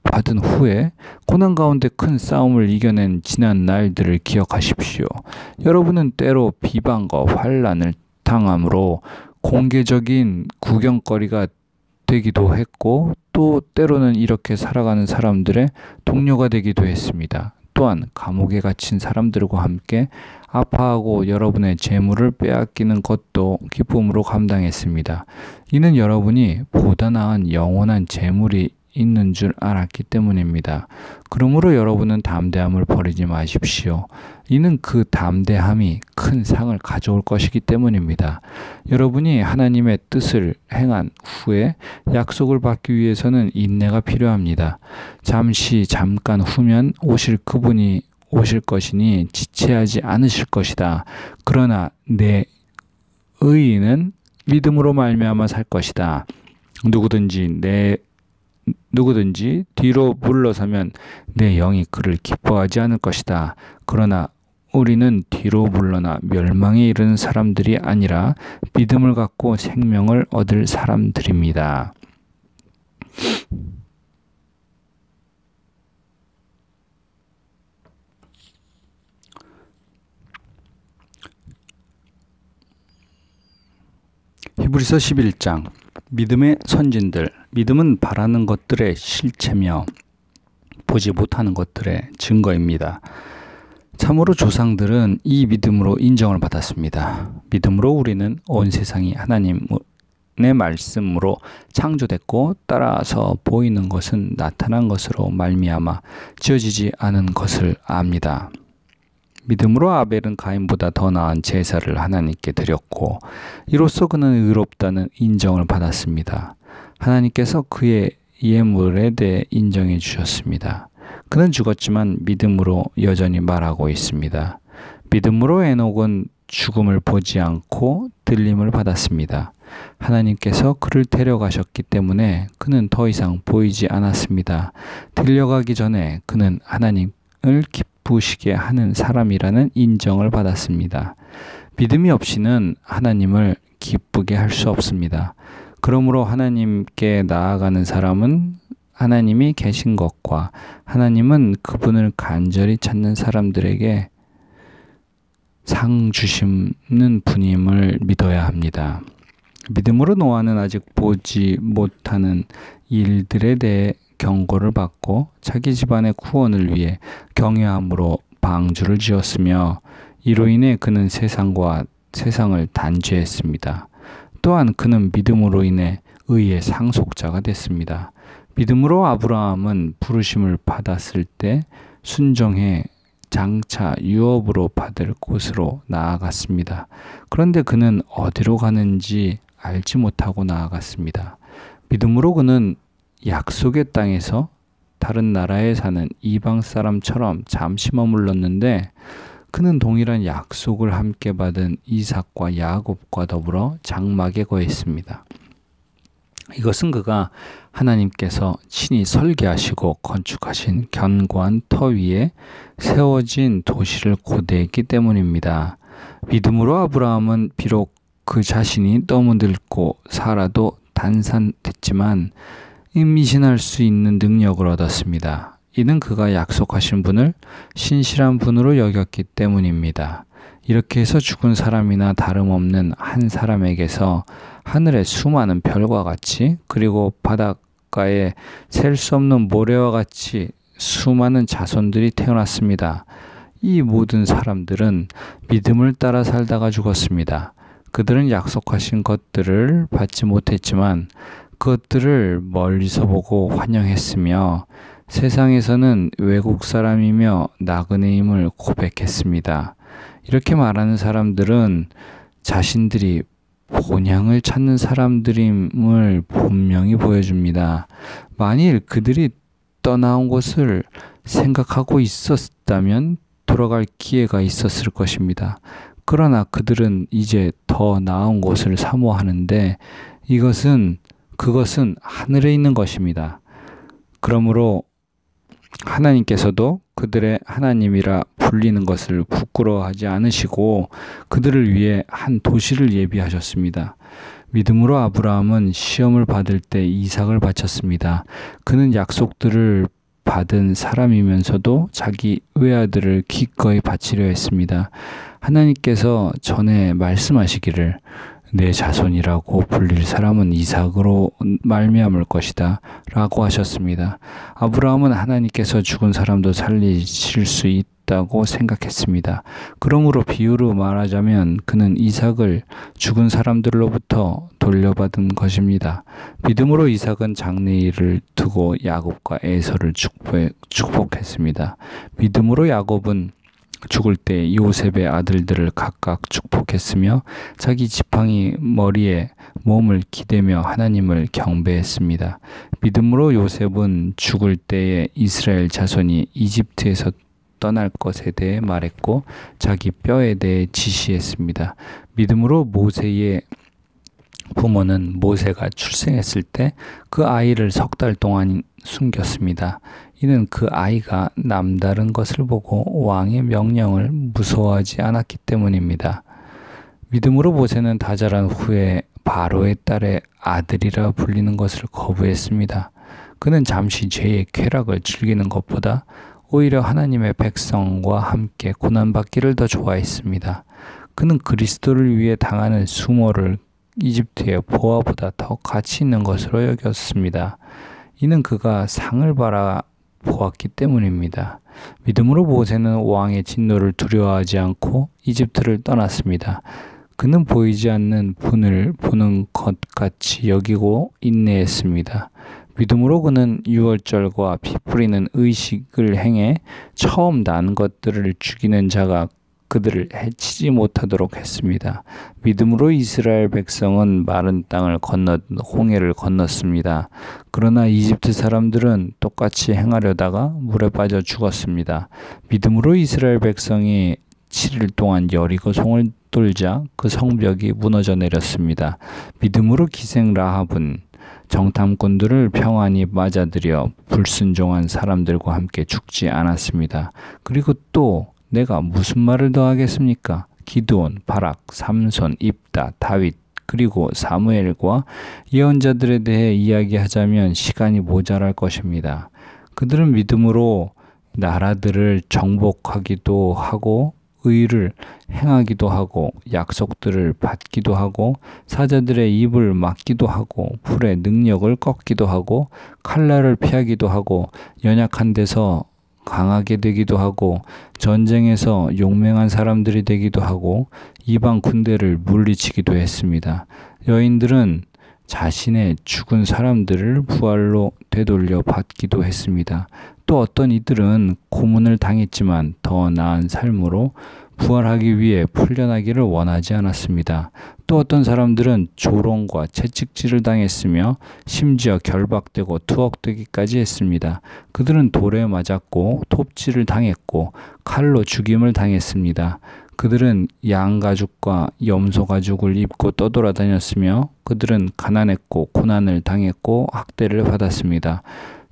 받은 후에 고난 가운데 큰 싸움을 이겨낸 지난 날들을 기억하십시오. 여러분은 때로 비방과 환난을 당함으로 공개적인 구경거리가 되기도 했고 또 때로는 이렇게 살아가는 사람들의 동료가 되기도 했습니다. 또한 감옥에 갇힌 사람들과 함께 아파하고 여러분의 재물을 빼앗기는 것도 기쁨으로 감당했습니다. 이는 여러분이 보다 나은 영원한 재물이 있는 줄 알았기 때문입니다. 그러므로 여러분은 담대함을 버리지 마십시오. 이는 그 담대함이 큰 상을 가져올 것이기 때문입니다. 여러분이 하나님의 뜻을 행한 후에 약속을 받기 위해서는 인내가 필요합니다. 잠깐 후면 그분이 오실 것이니 지체하지 않으실 것이다. 그러나 내 의인은 믿음으로 말미암아 살 것이다. 누구든지 뒤로 물러서면 내 영이 그를 기뻐하지 않을 것이다. 그러나 우리는 뒤로 물러나 멸망에 이르는 사람들이 아니라 믿음을 갖고 생명을 얻을 사람들입니다. 히브리서 11장. 믿음의 선진들. 믿음은 바라는 것들의 실체며 보지 못하는 것들의 증거입니다. 참으로 조상들은 이 믿음으로 인정을 받았습니다. 믿음으로 우리는 온 세상이 하나님의 말씀으로 창조됐고, 따라서 보이는 것은 나타난 것으로 말미암아 지어지지 않은 것을 압니다. 믿음으로 아벨은 가인보다 더 나은 제사를 하나님께 드렸고, 이로써 그는 의롭다는 인정을 받았습니다. 하나님께서 그의 예물에 대해 인정해 주셨습니다. 그는 죽었지만 믿음으로 여전히 말하고 있습니다. 믿음으로 에녹은 죽음을 보지 않고 들림을 받았습니다. 하나님께서 그를 데려가셨기 때문에 그는 더 이상 보이지 않았습니다. 들려가기 전에 그는 하나님을 기쁘시게 하는 사람이라는 인정을 받았습니다. 믿음이 없이는 하나님을 기쁘게 할 수 없습니다. 그러므로 하나님께 나아가는 사람은 하나님이 계신 것과 하나님은 그분을 간절히 찾는 사람들에게 상 주시는 분임을 믿어야 합니다. 믿음으로 노아는 아직 보지 못하는 일들에 대해 경고를 받고 자기 집안의 구원을 위해 경외함으로 방주를 지었으며, 이로 인해 그는 세상을 단죄했습니다. 또한 그는 믿음으로 인해 의의 상속자가 됐습니다. 믿음으로 아브라함은 부르심을 받았을 때 순종해 장차 유업으로 받을 곳으로 나아갔습니다. 그런데 그는 어디로 가는지 알지 못하고 나아갔습니다. 믿음으로 그는 약속의 땅에서 다른 나라에 사는 이방 사람처럼 잠시 머물렀는데, 그는 동일한 약속을 함께 받은 이삭과 야곱과 더불어 장막에 거했습니다. 이것은 그가 하나님께서 친히 설계하시고 건축하신 견고한 터 위에 세워진 도시를 고대했기 때문입니다. 믿음으로 아브라함은 비록 그 자신이 너무 늙고 살아도 단산됐지만 임신할 수 있는 능력을 얻었습니다. 이는 그가 약속하신 분을 신실한 분으로 여겼기 때문입니다. 이렇게 해서 죽은 사람이나 다름없는 한 사람에게서 하늘의 수많은 별과 같이, 그리고 바닷가에 셀 수 없는 모래와 같이 수많은 자손들이 태어났습니다. 이 모든 사람들은 믿음을 따라 살다가 죽었습니다. 그들은 약속하신 것들을 받지 못했지만 그것들을 멀리서 보고 환영했으며, 세상에서는 외국 사람이며 나그네임을 고백했습니다. 이렇게 말하는 사람들은 자신들이 본향을 찾는 사람들임을 분명히 보여줍니다. 만일 그들이 떠나온 곳을 생각하고 있었다면 돌아갈 기회가 있었을 것입니다. 그러나 그들은 이제 더 나은 곳을 사모하는데 그것은 하늘에 있는 것입니다. 그러므로 하나님께서도 그들의 하나님이라 불리는 것을 부끄러워하지 않으시고 그들을 위해 한 도시를 예비하셨습니다. 믿음으로 아브라함은 시험을 받을 때 이삭을 바쳤습니다. 그는 약속들을 받은 사람이면서도 자기 외아들을 기꺼이 바치려 했습니다. 하나님께서 전에 말씀하시기를 내 자손이라고 불릴 사람은 이삭으로 말미암을 것이다 라고 하셨습니다. 아브라함은 하나님께서 죽은 사람도 살리실 수 있다고 생각했습니다. 그러므로 비유로 말하자면 그는 이삭을 죽은 사람들로부터 돌려받은 것입니다. 믿음으로 이삭은 장래일을 두고 야곱과 에서를 축복했습니다. 믿음으로 야곱은 죽을 때 요셉의 아들들을 각각 축복했으며 자기 지팡이 머리에 몸을 기대며 하나님을 경배했습니다. 믿음으로 요셉은 죽을 때에 이스라엘 자손이 이집트에서 떠날 것에 대해 말했고 자기 뼈에 대해 지시했습니다. 믿음으로 모세의 부모는 모세가 출생했을 때 그 아이를 3달 동안 숨겼습니다. 이는 그 아이가 남다른 것을 보고 왕의 명령을 무서워하지 않았기 때문입니다. 믿음으로 모세는 다 자란 후에 바로의 딸의 아들이라 불리는 것을 거부했습니다. 그는 잠시 죄의 쾌락을 즐기는 것보다 오히려 하나님의 백성과 함께 고난받기를 더 좋아했습니다. 그는 그리스도를 위해 당하는 수모를 이집트의 보화보다 더 가치 있는 것으로 여겼습니다. 이는 그가 상을 바라보았기 때문입니다. 믿음으로 모세는 왕의 진노를 두려워하지 않고 이집트를 떠났습니다. 그는 보이지 않는 분을 보는 것 같이 여기고 인내했습니다. 믿음으로 그는 유월절과 피 뿌리는 의식을 행해 처음 난 것들을 죽이는 자가 그들을 해치지 못하도록 했습니다. 믿음으로 이스라엘 백성은 마른 땅을 건너 홍해를 건넜습니다. 그러나 이집트 사람들은 똑같이 행하려다가 물에 빠져 죽었습니다. 믿음으로 이스라엘 백성이 7일 동안 여리고 성을 돌자 그 성벽이 무너져 내렸습니다. 믿음으로 기생 라합은 정탐꾼들을 평안히 맞아들여 불순종한 사람들과 함께 죽지 않았습니다. 그리고 또 내가 무슨 말을 더 하겠습니까? 기드온, 바락, 삼손, 입다, 다윗, 그리고 사무엘과 예언자들에 대해 이야기하자면 시간이 모자랄 것입니다. 그들은 믿음으로 나라들을 정복하기도 하고 의를 행하기도 하고 약속들을 받기도 하고 사자들의 입을 막기도 하고 불의 능력을 꺾기도 하고 칼날을 피하기도 하고 연약한 데서 강하게 되기도 하고 전쟁에서 용맹한 사람들이 되기도 하고 이방 군대를 물리치기도 했습니다. 여인들은 자신의 죽은 사람들을 부활로 되돌려 받기도 했습니다. 또 어떤 이들은 고문을 당했지만 더 나은 삶으로 부활하기 위해 풀려나기를 원하지 않았습니다. 또 어떤 사람들은 조롱과 채찍질을 당했으며 심지어 결박되고 투옥되기까지 했습니다. 그들은 돌에 맞았고 톱질을 당했고 칼로 죽임을 당했습니다. 그들은 양가죽과 염소가죽을 입고 떠돌아다녔으며 그들은 가난했고 고난을 당했고 학대를 받았습니다.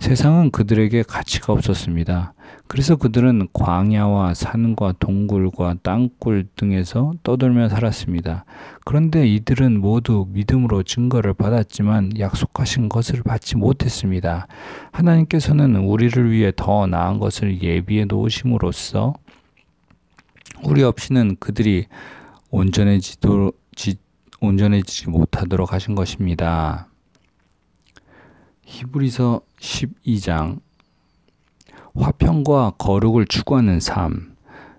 세상은 그들에게 가치가 없었습니다. 그래서 그들은 광야와 산과 동굴과 땅굴 등에서 떠돌며 살았습니다. 그런데 이들은 모두 믿음으로 증거를 받았지만 약속하신 것을 받지 못했습니다. 하나님께서는 우리를 위해 더 나은 것을 예비해 놓으심으로써 우리 없이는 그들이 온전해지지 못하도록 하신 것입니다. 히브리서 12장 화평과 거룩을 추구하는 삶.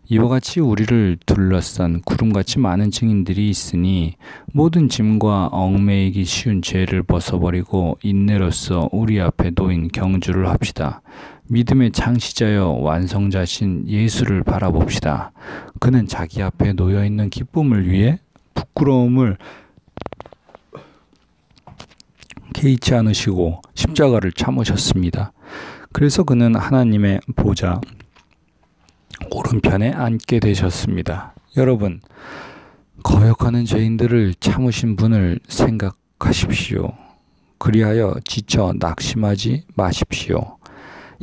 이와 같이 우리를 둘러싼 구름같이 많은 증인들이 있으니 모든 짐과 얽매이기 쉬운 죄를 벗어버리고 인내로써 우리 앞에 놓인 경주를 합시다. 믿음의 창시자여 완성자신 예수를 바라봅시다. 그는 자기 앞에 놓여있는 기쁨을 위해 부끄러움을 개의치 않으시고 십자가를 참으셨습니다. 그래서 그는 하나님의 보좌 오른편에 앉게 되셨습니다. 여러분, 거역하는 죄인들을 참으신 분을 생각하십시오. 그리하여 지쳐 낙심하지 마십시오.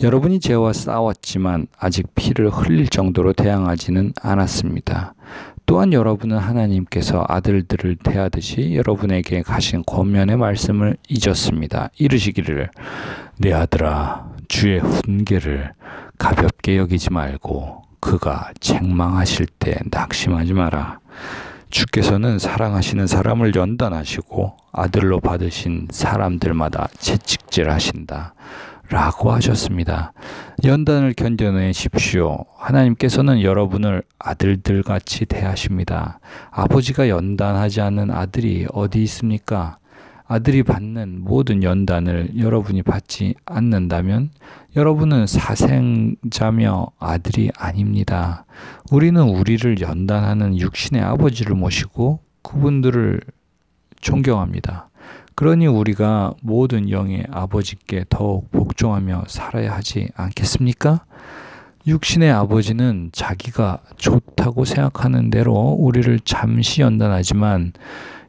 여러분이 죄와 싸웠지만 아직 피를 흘릴 정도로 대항하지는 않았습니다. 또한 여러분은 하나님께서 아들들을 대하듯이 여러분에게 가신 권면의 말씀을 잊었습니다. 이르시기를 내 아들아 주의 훈계를 가볍게 여기지 말고 그가 책망하실 때 낙심하지 마라. 주께서는 사랑하시는 사람을 연단하시고 아들로 받으신 사람들마다 채찍질하신다 라고 하셨습니다. 연단을 견뎌내십시오. 하나님께서는 여러분을 아들들같이 대하십니다. 아버지가 연단하지 않는 아들이 어디 있습니까? 아들이 받는 모든 연단을 여러분이 받지 않는다면 여러분은 사생자며 아들이 아닙니다. 우리는 우리를 연단하는 육신의 아버지를 모시고 그분들을 존경합니다. 그러니 우리가 모든 영의 아버지께 더욱 복종하며 살아야 하지 않겠습니까? 육신의 아버지는 자기가 좋다고 생각하는 대로 우리를 잠시 연단하지만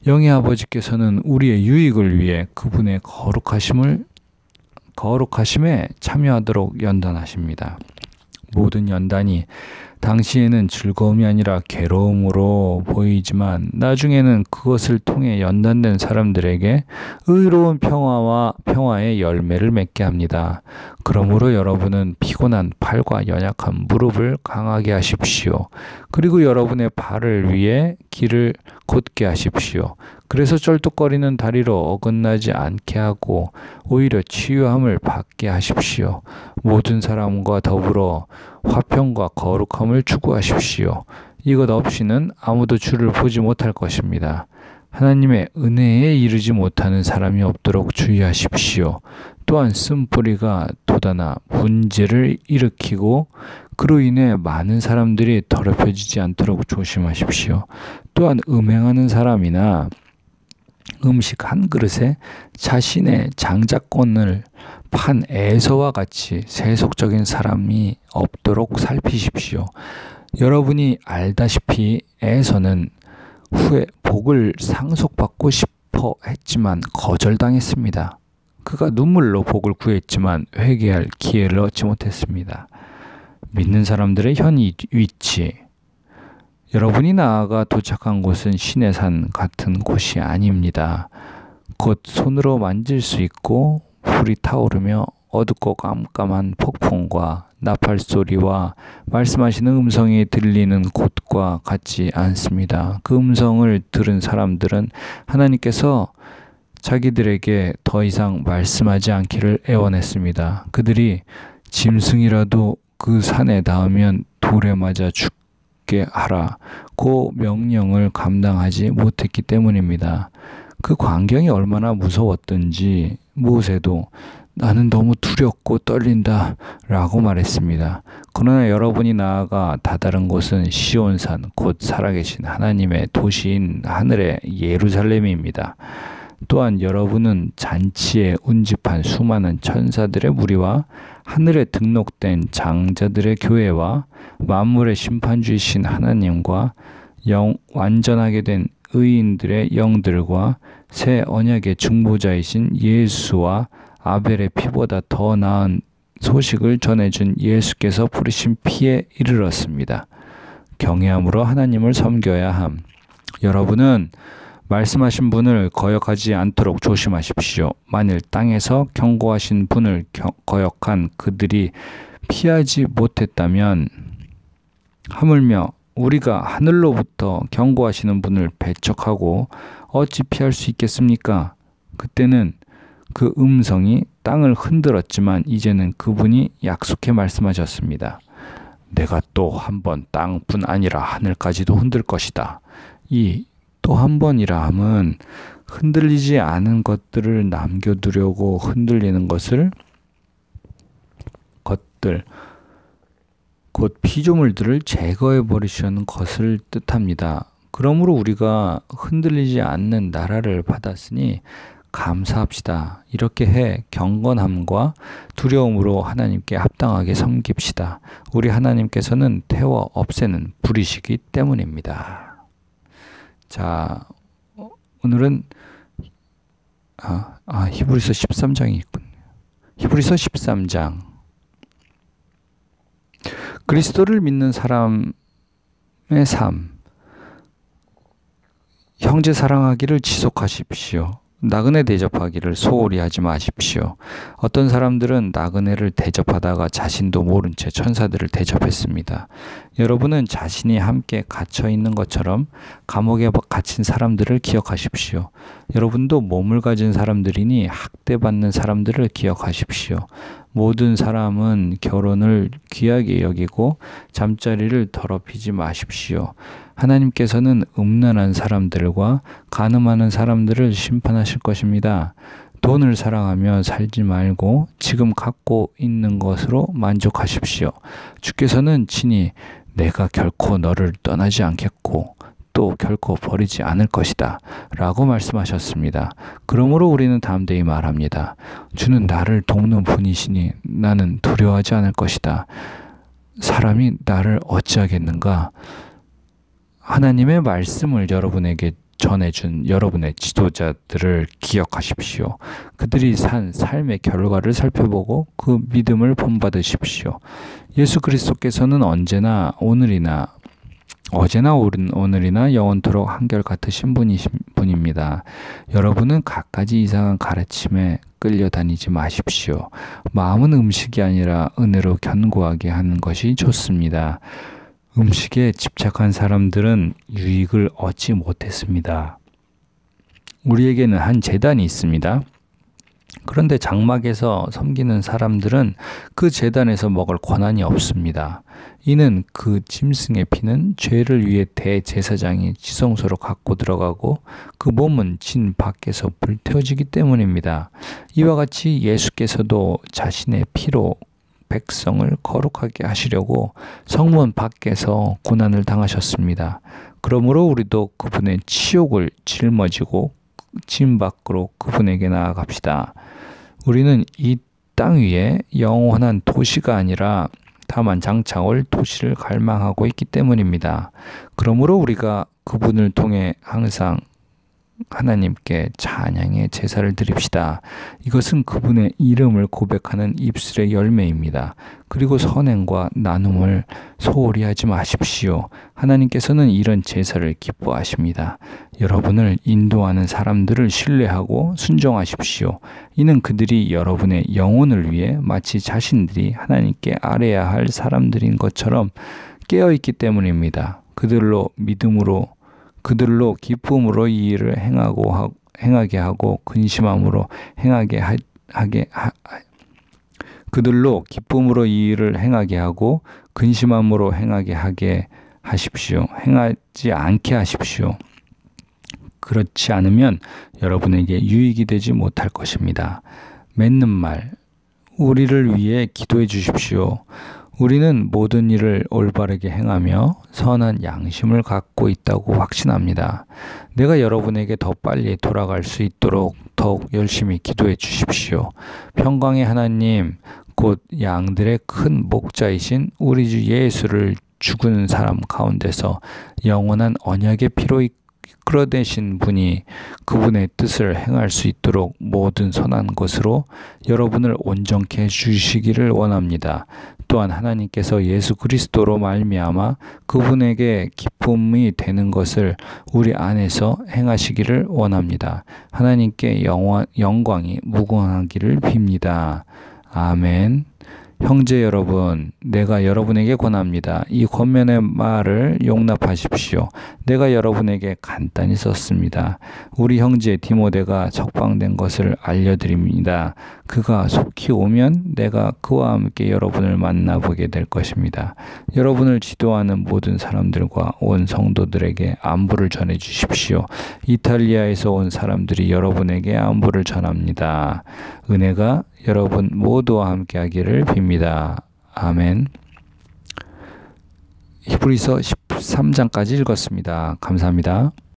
영의 아버지께서는 우리의 유익을 위해 그분의 거룩하심을 거룩하심에 참여하도록 연단하십니다. 모든 연단이 당시에는 즐거움이 아니라 괴로움으로 보이지만 나중에는 그것을 통해 연단된 사람들에게 의로운 평화와 평화의 열매를 맺게 합니다. 그러므로 여러분은 피곤한 팔과 연약한 무릎을 강하게 하십시오. 그리고 여러분의 발을 위해 길을 곧게 하십시오. 그래서 쩔뚝거리는 다리로 어긋나지 않게 하고 오히려 치유함을 받게 하십시오. 모든 사람과 더불어 화평과 거룩함을 추구하십시오. 이것 없이는 아무도 주를 보지 못할 것입니다. 하나님의 은혜에 이르지 못하는 사람이 없도록 주의하십시오. 또한 쓴뿌리가 돋아나 문제를 일으키고 그로 인해 많은 사람들이 더럽혀지지 않도록 조심하십시오. 또한 음행하는 사람이나 음식 한 그릇에 자신의 장자권을 판 에서와 같이 세속적인 사람이 없도록 살피십시오. 여러분이 알다시피 에서는 후에 복을 상속받고 싶어 했지만 거절당했습니다. 그가 눈물로 복을 구했지만 회개할 기회를 얻지 못했습니다. 믿는 사람들의 현 위치, 여러분이 나아가 도착한 곳은 신의 산 같은 곳이 아닙니다. 곧 손으로 만질 수 있고 불이 타오르며 어둡고 깜깜한 폭풍과 나팔 소리와 말씀하시는 음성이 들리는 곳과 같지 않습니다. 그 음성을 들은 사람들은 하나님께서 자기들에게 더 이상 말씀하지 않기를 애원했습니다. 그들이 짐승이라도 그 산에 닿으면 돌에 맞아 죽게 하라고 명령을 감당하지 못했기 때문입니다. 그 광경이 얼마나 무서웠던지 모세도 나는 너무 두렵고 떨린다 라고 말했습니다. 그러나 여러분이 나아가 다다른 곳은 시온산 곧 살아계신 하나님의 도시인 하늘의 예루살렘입니다. 또한 여러분은 잔치에 운집한 수많은 천사들의 무리와 하늘에 등록된 장자들의 교회와 만물의 심판주이신 하나님과 완전하게 된 의인들의 영들과 새 언약의 중보자이신 예수와 아벨의 피보다 더 나은 소식을 전해준 예수께서 뿌리신 피에 이르렀습니다. 경외함으로 하나님을 섬겨야 함. 여러분은 말씀하신 분을 거역하지 않도록 조심하십시오. 만일 땅에서 경고하신 분을 거역한 그들이 피하지 못했다면 하물며 우리가 하늘로부터 경고하시는 분을 배척하고 어찌 피할 수 있겠습니까? 그때는 그 음성이 땅을 흔들었지만 이제는 그분이 약속해 말씀하셨습니다. 내가 또 한 번 땅뿐 아니라 하늘까지도 흔들 것이다. 이 또 한 번이라 함은 흔들리지 않은 것들을 남겨두려고 흔들리는 것들 곧 피조물들을 제거해 버리시는 것을 뜻합니다. 그러므로 우리가 흔들리지 않는 나라를 받았으니 감사합시다. 이렇게 해 경건함과 두려움으로 하나님께 합당하게 섬깁시다. 우리 하나님께서는 태워 없애는 불이시기 때문입니다. 자, 오늘은 히브리서 13장이 있군요. 히브리서 13장. 그리스도를 믿는 사람의 삶. 형제 사랑하기를 지속하십시오. 나그네 대접하기를 소홀히 하지 마십시오. 어떤 사람들은 나그네를 대접하다가 자신도 모른 채 천사들을 대접했습니다. 여러분은 자신이 함께 갇혀 있는 것처럼 감옥에 갇힌 사람들을 기억하십시오. 여러분도 몸을 가진 사람들이니 학대받는 사람들을 기억하십시오. 모든 사람은 결혼을 귀하게 여기고 잠자리를 더럽히지 마십시오. 하나님께서는 음란한 사람들과 간음하는 사람들을 심판하실 것입니다. 돈을 사랑하며 살지 말고 지금 갖고 있는 것으로 만족하십시오. 주께서는 친히 내가 결코 너를 떠나지 않겠고 또 결코 버리지 않을 것이다 라고 말씀하셨습니다. 그러므로 우리는 담대히 말합니다. 주는 나를 돕는 분이시니 나는 두려워하지 않을 것이다. 사람이 나를 어찌하겠는가? 하나님의 말씀을 여러분에게 전해준 여러분의 지도자들을 기억하십시오. 그들이 산 삶의 결과를 살펴보고 그 믿음을 본받으십시오. 예수 그리스도께서는 언제나 어제나 오늘이나 영원토록 한결같으신 분입니다. 여러분은 갖가지 이상한 가르침에 끌려다니지 마십시오. 마음은 음식이 아니라 은혜로 견고하게 하는 것이 좋습니다. 음식에 집착한 사람들은 유익을 얻지 못했습니다. 우리에게는 한 제단이 있습니다. 그런데 장막에서 섬기는 사람들은 그 제단에서 먹을 권한이 없습니다. 이는 그 짐승의 피는 죄를 위해 대제사장이 지성소로 갖고 들어가고 그 몸은 진 밖에서 불태워지기 때문입니다. 이와 같이 예수께서도 자신의 피로 백성을 거룩하게 하시려고 성문 밖에서 고난을 당하셨습니다. 그러므로 우리도 그분의 치욕을 짊어지고 진 밖으로 그분에게 나아갑시다. 우리는 이 땅 위에 영원한 도시가 아니라 다만 장차 올 도시를 갈망하고 있기 때문입니다. 그러므로 우리가 그분을 통해 항상 하나님께 찬양의 제사를 드립시다. 이것은 그분의 이름을 고백하는 입술의 열매입니다. 그리고 선행과 나눔을 소홀히 하지 마십시오. 하나님께서는 이런 제사를 기뻐하십니다. 여러분을 인도하는 사람들을 신뢰하고 순종하십시오. 이는 그들이 여러분의 영혼을 위해 마치 자신들이 하나님께 아뢰야 할 사람들인 것처럼 깨어있기 때문입니다. 그들로 기쁨으로 이 일을 행하게 하고 근심함으로 행하게 하십시오. 행하지 않게 하십시오. 그렇지 않으면 여러분에게 유익이 되지 못할 것입니다. 맺는 말, 우리를 위해 기도해 주십시오. 우리는 모든 일을 올바르게 행하며 선한 양심을 갖고 있다고 확신합니다. 내가 여러분에게 더 빨리 돌아갈 수 있도록 더욱 열심히 기도해 주십시오. 평강의 하나님, 곧 양들의 큰 목자이신 우리 주 예수를 죽은 사람 가운데서 영원한 언약의 피로 이끌어내신 분이 그분의 뜻을 행할 수 있도록 모든 선한 것으로 여러분을 온전케 해주시기를 원합니다. 또한 하나님께서 예수 그리스도로 말미암아 그분에게 기쁨이 되는 것을 우리 안에서 행하시기를 원합니다. 하나님께 영광이 무궁하기를 빕니다. 아멘. 형제 여러분, 내가 여러분에게 권합니다. 이 권면의 말을 용납하십시오. 내가 여러분에게 간단히 썼습니다. 우리 형제 디모데가 석방된 것을 알려드립니다. 그가 속히 오면 내가 그와 함께 여러분을 만나보게 될 것입니다. 여러분을 지도하는 모든 사람들과 온 성도들에게 안부를 전해 주십시오. 이탈리아에서 온 사람들이 여러분에게 안부를 전합니다. 은혜가 여러분 모두와 함께 하기를 빕니다. 아멘. 히브리서 13장까지 읽었습니다. 감사합니다.